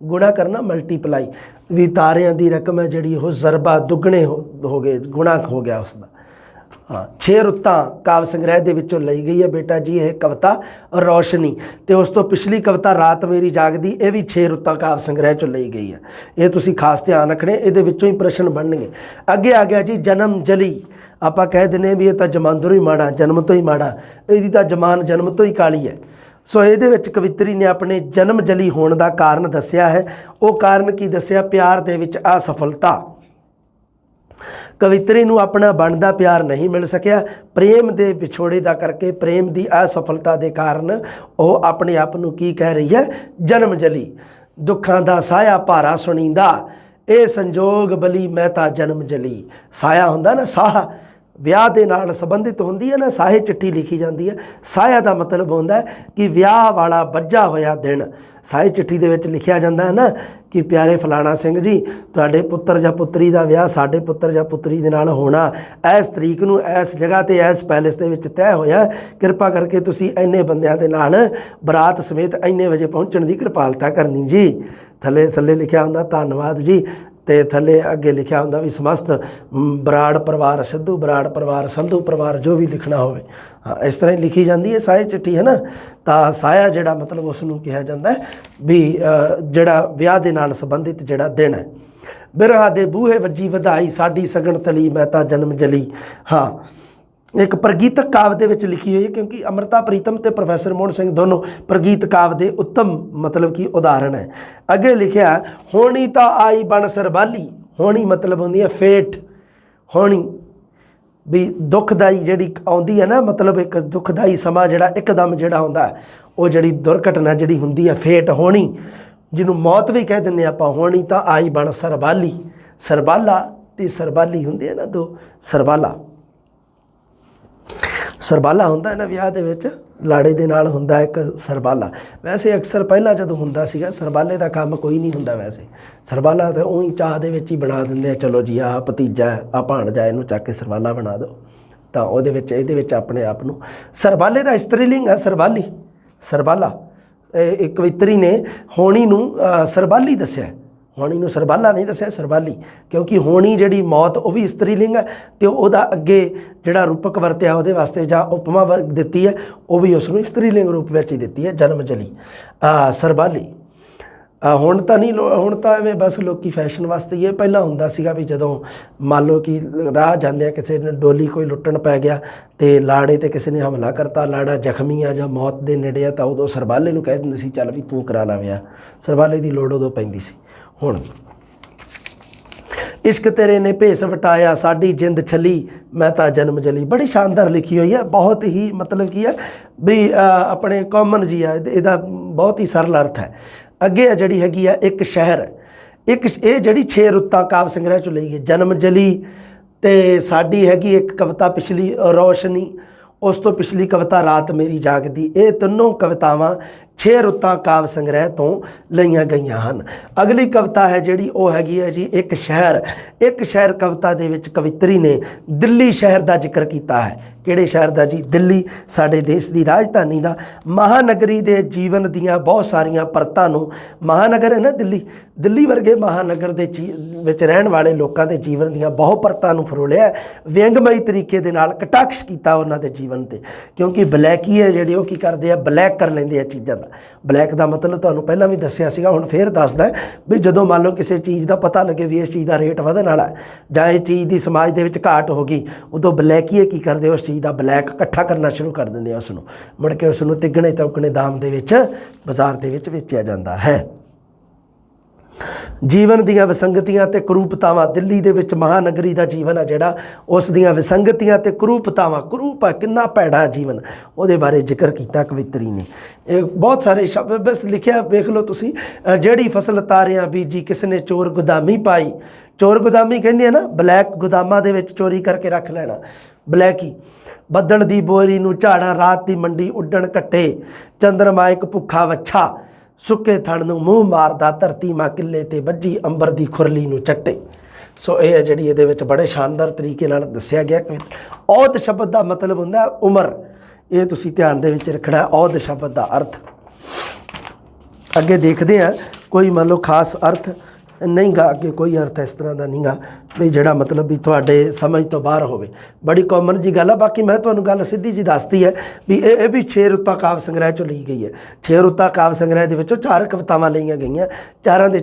ਗੁਣਾ ਕਰਨਾ, ਮਲਟੀਪਲਾਈ। ਵੀ ਤਾਰਿਆਂ ਦੀ ਰਕਮ ਹੈ ਜਿਹੜੀ ਉਹ ਜ਼ਰਬਾ ਦੁੱਗਣੇ ਹੋ ਗਏ, ਗੁਣਾ ਹੋ ਗਿਆ ਉਸਦਾ। ਹਾਂ, 6 ਰੁੱਤਾਂ ਕਾਵ ਸੰਗ੍ਰਹਿ ਦੇ ਵਿੱਚੋਂ ਲਈ ਗਈ ਹੈ ਬੇਟਾ ਜੀ ਇਹ ਕਵਿਤਾ ਰੌਸ਼ਨੀ। ਅਤੇ ਉਸ ਤੋਂ ਪਿਛਲੀ ਕਵਿਤਾ ਰਾਤ ਮੇਰੀ ਜਾਗਦੀ, ਇਹ ਵੀ 6 ਰੁੱਤਾਂ ਕਾਵ ਸੰਗ੍ਰਹਿ 'ਚੋਂ ਲਈ ਗਈ ਹੈ। ਇਹ ਤੁਸੀਂ ਖਾਸ ਧਿਆਨ ਰੱਖਣੇ, ਇਹਦੇ ਵਿੱਚੋਂ ਹੀ ਪ੍ਰਸ਼ਨ ਬਣਨਗੇ। ਅੱਗੇ ਆ ਗਿਆ ਜੀ ਜਨਮ ਜਲੀ। ਆਪਾਂ ਕਹਿ ਦਿੰਦੇ ਵੀ ਇਹ ਤਾਂ ਜਮਾਂਦਰੋਂ ਹੀ ਮਾੜਾ, ਜਨਮ ਤੋਂ ਹੀ ਮਾੜਾ, ਇਹਦੀ ਤਾਂ ਜਮਾਨ ਜਨਮ ਤੋਂ ਹੀ ਕਾਲੀ ਹੈ। ਸੋ ਇਹਦੇ ਵਿੱਚ ਕਵਿਤਰੀ ਨੇ ਆਪਣੇ ਜਨਮ ਜਲੀ ਹੋਣ ਦਾ ਕਾਰਨ ਦੱਸਿਆ ਹੈ। ਉਹ ਕਾਰਨ ਕੀ ਦੱਸਿਆ? ਪਿਆਰ ਦੇ ਵਿੱਚ ਅਸਫਲਤਾ। ਕਵਿਤਰੀ ਨੂੰ ਆਪਣਾ ਬਣਦਾ ਪਿਆਰ ਨਹੀਂ ਮਿਲ ਸਕਿਆ, ਪ੍ਰੇਮ ਦੇ ਵਿਛੋੜੇ ਦਾ ਕਰਕੇ, ਪ੍ਰੇਮ ਦੀ ਅਸਫਲਤਾ ਦੇ ਕਾਰਨ ਉਹ ਆਪਣੇ ਆਪ ਨੂੰ ਕੀ ਕਹਿ ਰਹੀ ਹੈ? ਜਨਮ ਜਲੀ। ਦੁੱਖਾਂ ਦਾ ਸਾਇਆ ਭਾਰਾ ਸੁਣੀਂਦਾ, ਇਹ ਸੰਜੋਗ ਬਲੀ ਮੈਂ ਤਾਂ ਜਨਮ ਜਲੀ। ਸਾਇਆ ਹੁੰਦਾ ਨਾ, ਸਾਹ ਵਿਆਹ ਦੇ ਨਾਲ ਸੰਬੰਧਿਤ ਹੁੰਦੀ ਹੈ ਨਾ, ਸਾਹੇ ਚਿੱਠੀ ਲਿਖੀ ਜਾਂਦੀ ਹੈ। ਸਾਇਆ ਦਾ ਮਤਲਬ ਹੁੰਦਾ ਕਿ ਵਿਆਹ ਵਾਲਾ ਬੱਝਾ ਹੋਇਆ ਦਿਨ। ਸਾਹੇ ਚਿੱਠੀ ਦੇ ਵਿੱਚ ਲਿਖਿਆ ਜਾਂਦਾ ਹੈ ਨਾ ਕਿ ਪਿਆਰੇ ਫਲਾਣਾ ਸਿੰਘ ਜੀ, ਤੁਹਾਡੇ ਪੁੱਤਰ ਜਾਂ ਪੁੱਤਰੀ ਦਾ ਵਿਆਹ ਸਾਡੇ ਪੁੱਤਰ ਜਾਂ ਪੁੱਤਰੀ ਦੇ ਨਾਲ ਹੋਣਾ, ਇਸ ਤਰੀਕ ਨੂੰ ਇਸ ਜਗ੍ਹਾ 'ਤੇ ਇਸ ਪੈਲੇਸ ਦੇ ਵਿੱਚ ਤੈਅ ਹੋਇਆ, ਕਿਰਪਾ ਕਰਕੇ ਤੁਸੀਂ ਇੰਨੇ ਬੰਦਿਆਂ ਦੇ ਨਾਲ ਬਰਾਤ ਸਮੇਤ ਇੰਨੇ ਵਜੇ ਪਹੁੰਚਣ ਦੀ ਕਿਰਪਾਲਤਾ ਕਰਨੀ ਜੀ। ਥੱਲੇ ਲਿਖਿਆ ਹੁੰਦਾ ਧੰਨਵਾਦ ਜੀ, ਅਤੇ ਥੱਲੇ ਅੱਗੇ ਲਿਖਿਆ ਹੁੰਦਾ ਵੀ ਸਮਸਤ ਬਰਾੜ ਪਰਿਵਾਰ, ਸਿੱਧੂ ਬਰਾੜ ਪਰਿਵਾਰ, ਸੰਧੂ ਪਰਿਵਾਰ, ਜੋ ਵੀ ਲਿਖਣਾ ਹੋਵੇ। ਹਾਂ, ਇਸ ਤਰ੍ਹਾਂ ਹੀ ਲਿਖੀ ਜਾਂਦੀ ਹੈ ਸਾਹੇ ਚਿੱਠੀ, ਹੈ ਨਾ। ਤਾਂ ਸਾਇਆ ਜਿਹੜਾ ਮਤਲਬ ਉਸ ਨੂੰ ਕਿਹਾ ਜਾਂਦਾ ਵੀ ਜਿਹੜਾ ਵਿਆਹ ਦੇ ਨਾਲ ਸੰਬੰਧਿਤ ਜਿਹੜਾ ਦਿਨ ਹੈ। ਬਿਰਹਾ ਦੇ ਬੂਹੇ ਵੱਜੀ ਵਧਾਈ, ਸਾਡੀ ਸਗਨ ਤਲੀ ਮੈਂ ਤਾਂ ਜਨਮ ਜਲੀ। ਹਾਂ, ਇੱਕ ਪ੍ਰਗੀਤਕ ਕਾਵ ਦੇ ਵਿੱਚ ਲਿਖੀ ਹੋਈ ਹੈ, ਕਿਉਂਕਿ ਅੰਮ੍ਰਿਤਾ ਪ੍ਰੀਤਮ ਅਤੇ ਪ੍ਰੋਫੈਸਰ ਮੋਹਨ ਸਿੰਘ ਦੋਨੋਂ ਪ੍ਰਗੀਤ ਕਾਵ ਦੇ ਉੱਤਮ ਮਤਲਬ ਕਿ ਉਦਾਹਰਣ ਹੈ। ਅੱਗੇ ਲਿਖਿਆ ਹੋਣੀ ਤਾਂ ਆਈ ਬਣ ਸਰਬਾਲੀ। ਹੋਣੀ ਮਤਲਬ ਹੁੰਦੀ ਹੈ ਫੇਟ। ਹੋਣੀ ਵੀ ਦੁੱਖਦਾਈ ਜਿਹੜੀ ਆਉਂਦੀ ਹੈ ਨਾ, ਮਤਲਬ ਇੱਕ ਦੁੱਖਦਾਈ ਸਮਾਂ ਜਿਹੜਾ ਇੱਕਦਮ ਜਿਹੜਾ ਆਉਂਦਾ, ਉਹ ਜਿਹੜੀ ਦੁਰਘਟਨਾ ਜਿਹੜੀ ਹੁੰਦੀ ਹੈ, ਫੇਟ ਹੋਣੀ, ਜਿਹਨੂੰ ਮੌਤ ਵੀ ਕਹਿ ਦਿੰਦੇ ਆਪਾਂ। ਹੋਣੀ ਤਾਂ ਆਈ ਬਣ ਸਰਬਾਲੀ। ਸਰਬਾਲਾ ਅਤੇ ਸਰਬਾਲੀ ਹੁੰਦੀ ਹੈ ਨਾ, ਦੋ ਸਰਬਾਲਾ। ਸਰਬਾਲਾ ਹੁੰਦਾ ਹੈ ਨਾ ਵਿਆਹ ਦੇ ਵਿੱਚ, ਲਾੜੇ ਦੇ ਨਾਲ ਹੁੰਦਾ ਇੱਕ ਸਰਬਾਲਾ। ਵੈਸੇ ਅਕਸਰ ਪਹਿਲਾਂ ਜਦੋਂ ਹੁੰਦਾ ਸੀਗਾ, ਸਰਬਾਲੇ ਦਾ ਕੰਮ ਕੋਈ ਨਹੀਂ ਹੁੰਦਾ ਵੈਸੇ। ਸਰਬਾਲਾ ਤਾਂ ਉਹੀ ਚਾਹ ਦੇ ਵਿੱਚ ਹੀ ਬਣਾ ਦਿੰਦੇ ਆ, ਚਲੋ ਜੀ ਆਹ ਭਤੀਜਾ ਆ ਭਾਣਜਾ, ਇਹਨੂੰ ਚੱਕ ਕੇ ਸਰਬਾਲਾ ਬਣਾ ਦਿਓ। ਤਾਂ ਇਹਦੇ ਵਿੱਚ ਆਪਣੇ ਆਪ ਨੂੰ, ਸਰਬਾਲੇ ਦਾ ਇਸਤਰੀਲਿੰਗ ਹੈ ਸਰਬਾਲੀ, ਸਰਬਾਲਾ। ਇਹ ਕਵਿਤਰੀ ਨੇ ਹੋਣੀ ਨੂੰ ਸਰਬਾਲੀ ਦੱਸਿਆ, ਹੋਣੀ ਨੂੰ ਸਰਬਾਲਾ ਨਹੀਂ ਦੱਸਿਆ, ਸਰਬਾਲੀ। ਕਿਉਂਕਿ ਹੋਣੀ ਜਿਹੜੀ ਮੌਤ ਉਹ ਵੀ ਇਸਤਰੀਲਿੰਗ ਹੈ, ਅਤੇ ਉਹਦਾ ਅੱਗੇ ਜਿਹੜਾ ਰੂਪਕ ਵਰਤਿਆ ਉਹਦੇ ਵਾਸਤੇ ਜਾਂ ਉਪਮਾ ਦਿੱਤੀ ਹੈ, ਉਹ ਵੀ ਉਸ ਨੂੰ ਇਸਤਰੀਲਿੰਗ ਰੂਪ ਵਿੱਚ ਹੀ ਦਿੱਤੀ ਹੈ, ਜਨਮ ਜਲੀ, ਸਰਬਾਲੀ। ਹੁਣ ਤਾਂ ਨਹੀਂ, ਹੁਣ ਤਾਂ ਐਵੇਂ ਬਸ ਲੋਕੀ ਫੈਸ਼ਨ ਵਾਸਤੇ ਹੀ। ਇਹ ਪਹਿਲਾਂ ਹੁੰਦਾ ਸੀਗਾ ਵੀ ਜਦੋਂ ਮੰਨ ਲਓ ਕਿ ਰਾਹ ਜਾਂਦਿਆਂ ਕਿਸੇ ਨੇ ਡੋਲੀ ਕੋਈ ਲੁੱਟਣ ਪੈ ਗਿਆ ਅਤੇ ਲਾੜੇ 'ਤੇ ਕਿਸੇ ਨੇ ਹਮਲਾ ਕਰਤਾ, ਲਾੜਾ ਜ਼ਖਮੀ ਆ ਜਾਂ ਮੌਤ ਦੇ ਨੇੜੇ ਆ, ਤਾਂ ਉਦੋਂ ਸਰਬਾਲੇ ਨੂੰ ਕਹਿ ਦਿੰਦੇ ਸੀ ਚੱਲ ਵੀ ਤੂੰ ਕਰਾ ਲਾ ਵਿਆਹ। ਸਰਬਾਲੇ ਦੀ ਲੋੜ ਉਦੋਂ ਪੈਂਦੀ ਸੀ। ਹੁਣ ਇਸ਼ਕ ਤੇਰੇ ਨੇ ਭੇਸ ਵਟਾਇਆ, ਸਾਡੀ ਜਿੰਦ ਛਲੀ ਮੈਂ ਤਾਂ ਜਨਮ ਜਲੀ। ਬੜੀ ਸ਼ਾਨਦਾਰ ਲਿਖੀ ਹੋਈ ਹੈ, ਬਹੁਤ ਹੀ ਮਤਲਬ ਕੀ ਹੈ ਵੀ ਆਪਣੇ ਕਾਮਨ ਜੀ ਆ, ਇਹਦਾ ਬਹੁਤ ਹੀ ਸਰਲ ਅਰਥ ਹੈ। ਅੱਗੇ ਆ ਜਿਹੜੀ ਹੈਗੀ ਆ ਇੱਕ ਸ਼ਹਿਰ, ਇਹ ਜਿਹੜੀ 6 ਰੁੱਤਾਂ ਕਾਵ ਸੰਗ੍ਰਹਿ 'ਚੋਂ ਲਈ ਗਈ, ਜਨਮ ਜਲੀ। ਅਤੇ ਸਾਡੀ ਹੈਗੀ ਇੱਕ ਕਵਿਤਾ ਪਿਛਲੀ ਰੌਸ਼ਨੀ, ਉਸ ਤੋਂ ਪਿਛਲੀ ਕਵਿਤਾ ਰਾਤ ਮੇਰੀ ਜਾਗਦੀ। ਇਹ ਤਿੰਨੋਂ ਕਵਿਤਾਵਾਂ 6 ਰੁੱਤਾਂ ਕਾਵਿ ਸੰਗ੍ਰਹਿ ਤੋਂ ਲਈਆਂ ਗਈਆਂ ਹਨ। ਅਗਲੀ ਕਵਿਤਾ ਹੈ ਜਿਹੜੀ ਉਹ ਹੈਗੀ ਹੈ ਜੀ ਇੱਕ ਸ਼ਹਿਰ। ਇੱਕ ਸ਼ਹਿਰ ਕਵਿਤਾ ਦੇ ਵਿੱਚ ਕਵਿੱਤਰੀ ਨੇ ਦਿੱਲੀ ਸ਼ਹਿਰ ਦਾ ਜ਼ਿਕਰ ਕੀਤਾ ਹੈ। ਕਿਹੜੇ ਸ਼ਹਿਰ ਦਾ ਜੀ? ਦਿੱਲੀ, ਸਾਡੇ ਦੇਸ਼ ਦੀ ਰਾਜਧਾਨੀ ਦਾ। ਮਹਾਨਗਰੀ ਦੇ ਜੀਵਨ ਦੀਆਂ ਬਹੁਤ ਸਾਰੀਆਂ ਪਰਤਾਂ ਨੂੰ, ਮਹਾਨਗਰ ਹੈ ਨਾ ਦਿੱਲੀ, ਦਿੱਲੀ ਵਰਗੇ ਮਹਾਨਗਰ ਦੇ ਵਿੱਚ ਰਹਿਣ ਵਾਲੇ ਲੋਕਾਂ ਦੇ ਜੀਵਨ ਦੀਆਂ ਬਹੁਤ ਪਰਤਾਂ ਨੂੰ ਫਰੋਲਿਆ, ਵਿਅੰਗਮਈ ਤਰੀਕੇ ਦੇ ਨਾਲ ਕਟਾਕਸ਼ ਕੀਤਾ ਉਹਨਾਂ ਦੇ ਜੀਵਨ 'ਤੇ। ਕਿਉਂਕਿ ਬਲੈਕੀ ਹੈ ਜਿਹੜੇ ਉਹ ਕੀ ਕਰਦੇ ਆ, ਬਲੈਕ ਕਰ ਲੈਂਦੇ ਆ ਚੀਜ਼ਾਂ ਦਾ। ਬਲੈਕ ਦਾ ਮਤਲਬ ਤੁਹਾਨੂੰ ਪਹਿਲਾਂ ਵੀ ਦੱਸਿਆ ਸੀਗਾ, ਹੁਣ ਫੇਰ ਦੱਸਦਾ ਵੀ ਜਦੋਂ ਮੰਨ ਲਓ ਕਿਸੇ ਚੀਜ਼ ਦਾ ਪਤਾ ਲੱਗੇ ਵੀ ਇਸ ਚੀਜ਼ ਦਾ ਰੇਟ ਵਧਣ ਵਾਲਾ ਹੈ ਜਾਂ ਇਹ ਚੀਜ਼ ਦੀ ਸਮਾਜ ਦੇ ਵਿੱਚ ਘਾਟ ਹੋ ਗਈ, ਉਦੋਂ ਬਲੈਕੀਏ ਕੀ ਕਰਦੇ, ਉਸ ਚੀਜ਼ ਦਾ ਬਲੈਕ ਇਕੱਠਾ ਕਰਨਾ ਸ਼ੁਰੂ ਕਰ ਦਿੰਦੇ ਆ, ਉਸ ਨੂੰ ਮੁੜ ਕੇ ਉਸ ਨੂੰ ਤਿੱਗਣੇ ਚੌਕਣੇ ਦਾਮ ਦੇ ਵਿੱਚ ਬਾਜ਼ਾਰ ਦੇ ਵਿੱਚ ਵੇਚਿਆ ਜਾਂਦਾ ਹੈ। ਜੀਵਨ ਦੀਆਂ ਵਿਸੰਗਤੀਆਂ ਤੇ ਕਰੂਪਤਾਵਾਂ, ਦਿੱਲੀ ਦੇ ਵਿੱਚ ਮਹਾਨਗਰੀ ਦਾ ਜੀਵਨ ਆ ਜਿਹੜਾ, ਉਸ ਦੀਆਂ ਵਿਸੰਗਤੀਆਂ ਤੇ ਕਰੂਪਤਾਵਾਂ, ਕਰੂਪ ਆ ਕਿੰਨਾ ਭੈੜਾ ਜੀਵਨ, ਉਹਦੇ ਬਾਰੇ ਜ਼ਿਕਰ ਕੀਤਾ ਕਵਿੱਤਰੀ ਨੇ। ਇਹ ਬਹੁਤ ਸਾਰੇ ਸ਼ਬਦ ਬਸ ਲਿਖਿਆ, ਵੇਖ ਲਓ ਤੁਸੀਂ। ਜਿਹੜੀ ਫਸਲ ਤਾਰਿਆਂ ਬੀਜੀ ਕਿਸ ਨੇ ਚੋਰ ਗੁਦਾਮੀ ਪਾਈ। ਚੋਰ ਗੁਦਾਮੀ ਕਹਿੰਦੇ ਆ ਨਾ, ਬਲੈਕ ਗੁਦਾਮਾਂ ਦੇ ਵਿੱਚ ਚੋਰੀ ਕਰਕੇ ਰੱਖ ਲੈਣਾ, ਬਲੈਕੀ। ਬੱਦਲ ਦੀ ਬੋਰੀ ਨੂੰ ਝਾੜਾਂ, ਰਾਤ ਦੀ ਮੰਡੀ ਉੱਡਣ ਕੱਟੇ, ਚੰਦਰਮਾ ਇੱਕ ਭੁੱਖਾ ਵੱਛਾ, ਸੁੱਕੇ ਥਣ ਨੂੰ ਮੂੰਹ ਮਾਰਦਾ, ਧਰਤੀ ਮਾਂ ਕਿੱਲੇ ਤੇ ਵੱਜੀ, ਅੰਬਰ ਦੀ ਖੁਰਲੀ ਨੂੰ ਚੱਟੇ। ਸੋ ਇਹ ਹੈ ਜਿਹੜੀ ਇਹਦੇ ਵਿੱਚ ਬੜੇ ਸ਼ਾਨਦਾਰ ਤਰੀਕੇ ਨਾਲ ਦੱਸਿਆ ਗਿਆ। ਔਦ ਸ਼ਬਦ ਦਾ ਮਤਲਬ ਹੁੰਦਾ ਉਮਰ, ਇਹ ਤੁਸੀਂ ਧਿਆਨ ਦੇ ਵਿੱਚ ਰੱਖਣਾ, ਔਦ ਸ਼ਬਦ ਦਾ ਅਰਥ। ਅੱਗੇ ਦੇਖਦੇ ਹਾਂ, ਕੋਈ ਮੰਨ ਲਓ ਖਾਸ ਅਰਥ ਨਹੀਂ ਗਾ, ਅੱਗੇ ਕੋਈ ਅਰਥ ਇਸ ਤਰ੍ਹਾਂ ਦਾ ਨਹੀਂ ਗਾ ਵੀ ਜਿਹੜਾ ਮਤਲਬ ਵੀ ਤੁਹਾਡੇ ਸਮਝ ਤੋਂ ਬਾਹਰ ਹੋਵੇ। ਬੜੀ ਕਾਮਨ ਜੀ ਗੱਲ ਆ। ਬਾਕੀ ਮੈਂ ਤੁਹਾਨੂੰ ਗੱਲ ਸਿੱਧੀ ਜੀ ਦੱਸਦੀ ਹੈ ਵੀ ਇਹ ਵੀ 6 ਰੁੱਤਾਂ ਕਾਵਿ ਸੰਗ੍ਰਹਿ 'ਚੋਂ ਲਈ ਗਈ ਹੈ। 6 ਰੁੱਤਾਂ ਕਾਵਿ ਸੰਗ੍ਰਹਿ ਦੇ ਵਿੱਚੋਂ 4 ਕਵਿਤਾਵਾਂ ਲਈਆਂ ਗਈਆਂ।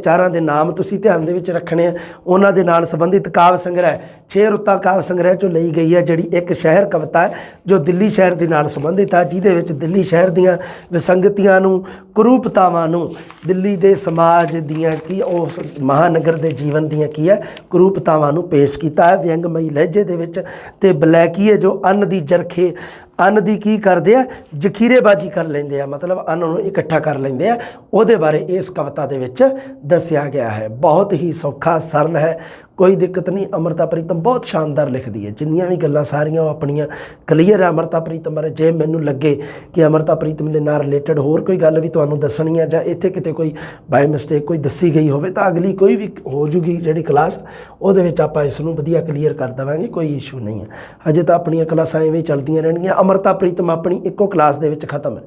ਚਾਰਾਂ ਦੇ ਨਾਮ ਤੁਸੀਂ ਧਿਆਨ ਦੇ ਵਿੱਚ ਰੱਖਣੇ ਆ, ਉਹਨਾਂ ਦੇ ਨਾਲ ਸੰਬੰਧਿਤ ਕਾਵਿ ਸੰਗ੍ਰਹਿ 6 ਰੁੱਤਾਂ ਕਾਵਿ ਸੰਗ੍ਰਹਿ 'ਚੋਂ ਲਈ ਗਈ ਹੈ। ਜਿਹੜੀ ਇੱਕ ਸ਼ਹਿਰ ਕਵਿਤਾ ਹੈ ਜੋ ਦਿੱਲੀ ਸ਼ਹਿਰ ਦੇ ਨਾਲ ਸੰਬੰਧਿਤ ਆ, ਜਿਹਦੇ ਵਿੱਚ ਦਿੱਲੀ ਸ਼ਹਿਰ ਦੀਆਂ ਵਿਸੰਗਤੀਆਂ ਨੂੰ, ਕਰੂਪਤਾਵਾਂ ਨੂੰ, ਦਿੱਲੀ ਦੇ ਸਮਾਜ ਦੀਆਂ ਕੀ ਉਸ ਮਹਾਨਗਰ ਦੇ ਜੀਵਨ ਦੀਆਂ ਕੀ ਹੈ ਕਰੂਪਤਾਵਾਂ ਨੂੰ ਪੇਸ਼ ਕੀਤਾ ਹੈ ਵਿਅੰਗਮਈ ਲਹਿਜੇ ਦੇ ਵਿੱਚ। ਤੇ ਬਲੈਕੀਏ ਜੋ ਅੰਨ ਦੀ ਜਰਖੇ, ਅੰਨ ਦੀ ਕੀ ਕਰਦੇ ਆ, ਜ਼ਖੀਰੇਬਾਜ਼ੀ ਕਰ ਲੈਂਦੇ ਆ, ਮਤਲਬ ਅੰਨ ਨੂੰ ਇਕੱਠਾ ਕਰ ਲੈਂਦੇ ਆ, ਉਹਦੇ ਬਾਰੇ ਇਸ ਕਵਿਤਾ ਦੇ ਵਿੱਚ ਦੱਸਿਆ ਗਿਆ ਹੈ। ਬਹੁਤ ਹੀ ਸੌਖਾ, ਸਰਲ ਹੈ, ਕੋਈ ਦਿੱਕਤ ਨਹੀਂ। ਅੰਮ੍ਰਿਤਾ ਪ੍ਰੀਤਮ ਬਹੁਤ ਸ਼ਾਨਦਾਰ ਲਿਖਦੀ ਹੈ, ਜਿੰਨੀਆਂ ਵੀ ਗੱਲਾਂ ਸਾਰੀਆਂ ਉਹ ਆਪਣੀਆਂ ਕਲੀਅਰ ਹੈ ਅੰਮ੍ਰਿਤਾ ਪ੍ਰੀਤਮ ਬਾਰੇ। ਜੇ ਮੈਨੂੰ ਲੱਗੇ ਕਿ ਅੰਮ੍ਰਿਤਾ ਪ੍ਰੀਤਮ ਦੇ ਨਾਲ ਰਿਲੇਟਡ ਹੋਰ ਕੋਈ ਗੱਲ ਵੀ ਤੁਹਾਨੂੰ ਦੱਸਣੀ ਹੈ ਜਾਂ ਇੱਥੇ ਕਿਤੇ ਕੋਈ ਬਾਈ ਮਿਸਟੇਕ ਕੋਈ ਦੱਸੀ ਗਈ ਹੋਵੇ ਤਾਂ ਅਗਲੀ ਕੋਈ ਵੀ ਹੋ ਜੂਗੀ ਜਿਹੜੀ ਕਲਾਸ, ਉਹਦੇ ਵਿੱਚ ਆਪਾਂ ਇਸ ਨੂੰ ਵਧੀਆ ਕਲੀਅਰ ਕਰ ਦੇਵਾਂਗੇ, ਕੋਈ ਇਸ਼ੂ ਨਹੀਂ ਹੈ। ਅਜੇ ਤਾਂ ਆਪਣੀਆਂ ਕਲਾਸਾਂ ਐਵੇਂ ਚੱਲਦੀਆਂ ਰਹਿਣਗੀਆਂ। ਅੰਮ੍ਰਿਤਾ ਪ੍ਰੀਤਮ ਆਪਣੀ ਇੱਕੋ ਕਲਾਸ ਦੇ ਵਿੱਚ ਖਤਮ ਹੈ।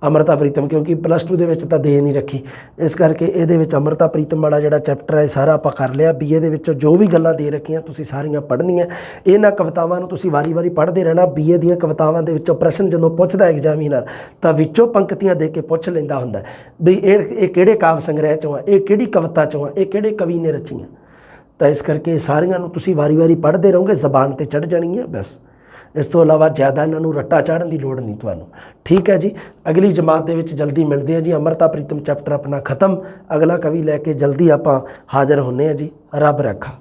ਅੰਮ੍ਰਿਤਾ ਪ੍ਰੀਤਮ ਕਿਉਂਕਿ +2 ਦੇ ਵਿੱਚ ਤਾਂ ਦੇ ਨਹੀਂ ਰੱਖੀ, ਇਸ ਕਰਕੇ ਇਹਦੇ ਵਿੱਚ ਅੰਮ੍ਰਿਤਾ ਪ੍ਰੀਤਮ ਵਾਲਾ ਜਿਹੜਾ ਚੈਪਟਰ ਹੈ ਸਾਰਾ ਆਪਾਂ ਕਰ ਲਿਆ। BA ਦੇ ਵਿੱਚ ਜੋ ਵੀ ਗੱਲਾਂ ਦੇ ਰੱਖੀਆਂ ਤੁਸੀਂ ਸਾਰੀਆਂ ਪੜ੍ਹਨੀਆਂ। ਇਹਨਾਂ ਕਵਿਤਾਵਾਂ ਨੂੰ ਤੁਸੀਂ ਵਾਰੀ-ਵਾਰੀ ਪੜ੍ਹਦੇ ਰਹਿਣਾ। BA ਦੀਆਂ ਕਵਿਤਾਵਾਂ ਦੇ ਵਿੱਚੋਂ ਪ੍ਰਸ਼ਨ ਜਦੋਂ ਪੁੱਛਦਾ ਐਗਜ਼ਾਮੀਨਰ ਤਾਂ ਵਿੱਚੋਂ ਪੰਕਤੀਆਂ ਦੇ ਕੇ ਪੁੱਛ ਲੈਂਦਾ ਹੁੰਦਾ ਵੀ ਇਹ ਕਿਹੜੇ ਕਾਵਿ ਸੰਗ੍ਰਹਿ 'ਚੋਂ ਆ, ਇਹ ਕਿਹੜੀ ਕਵਿਤਾ 'ਚੋਂ ਆ, ਇਹ ਕਿਹੜੇ ਕਵੀ ਨੇ ਰਚੀਆਂ। ਤਾਂ ਇਸ ਕਰਕੇ ਸਾਰੀਆਂ ਨੂੰ ਤੁਸੀਂ ਵਾਰੀ-ਵਾਰੀ ਪੜ੍ਹਦੇ ਰਹੋਗੇ, ਜ਼ਬਾਨ 'ਤੇ ਚੜ੍ਹ ਜਾਣਗੀਆਂ ਬਸ। ਇਸ ਤੋਂ ਇਲਾਵਾ ਜ਼ਿਆਦਾ ਇਹਨਾਂ ਨੂੰ ਰੱਟਾ ਚਾੜਨ ਦੀ ਲੋੜ ਨਹੀਂ ਤੁਹਾਨੂੰ। ਠੀਕ ਹੈ ਜੀ, ਅਗਲੀ ਜਮਾਤ ਦੇ ਵਿੱਚ ਜਲਦੀ ਮਿਲਦੇ ਹਾਂ ਜੀ। ਅੰਮ੍ਰਿਤਾ ਪ੍ਰੀਤਮ ਚੈਪਟਰ ਆਪਣਾ ਖਤਮ, ਅਗਲਾ ਕਵੀ ਲੈ ਕੇ ਜਲਦੀ ਆਪਾਂ ਹਾਜ਼ਰ ਹੁੰਦੇ ਹਾਂ ਜੀ। ਰੱਬ ਰੱਖਾ।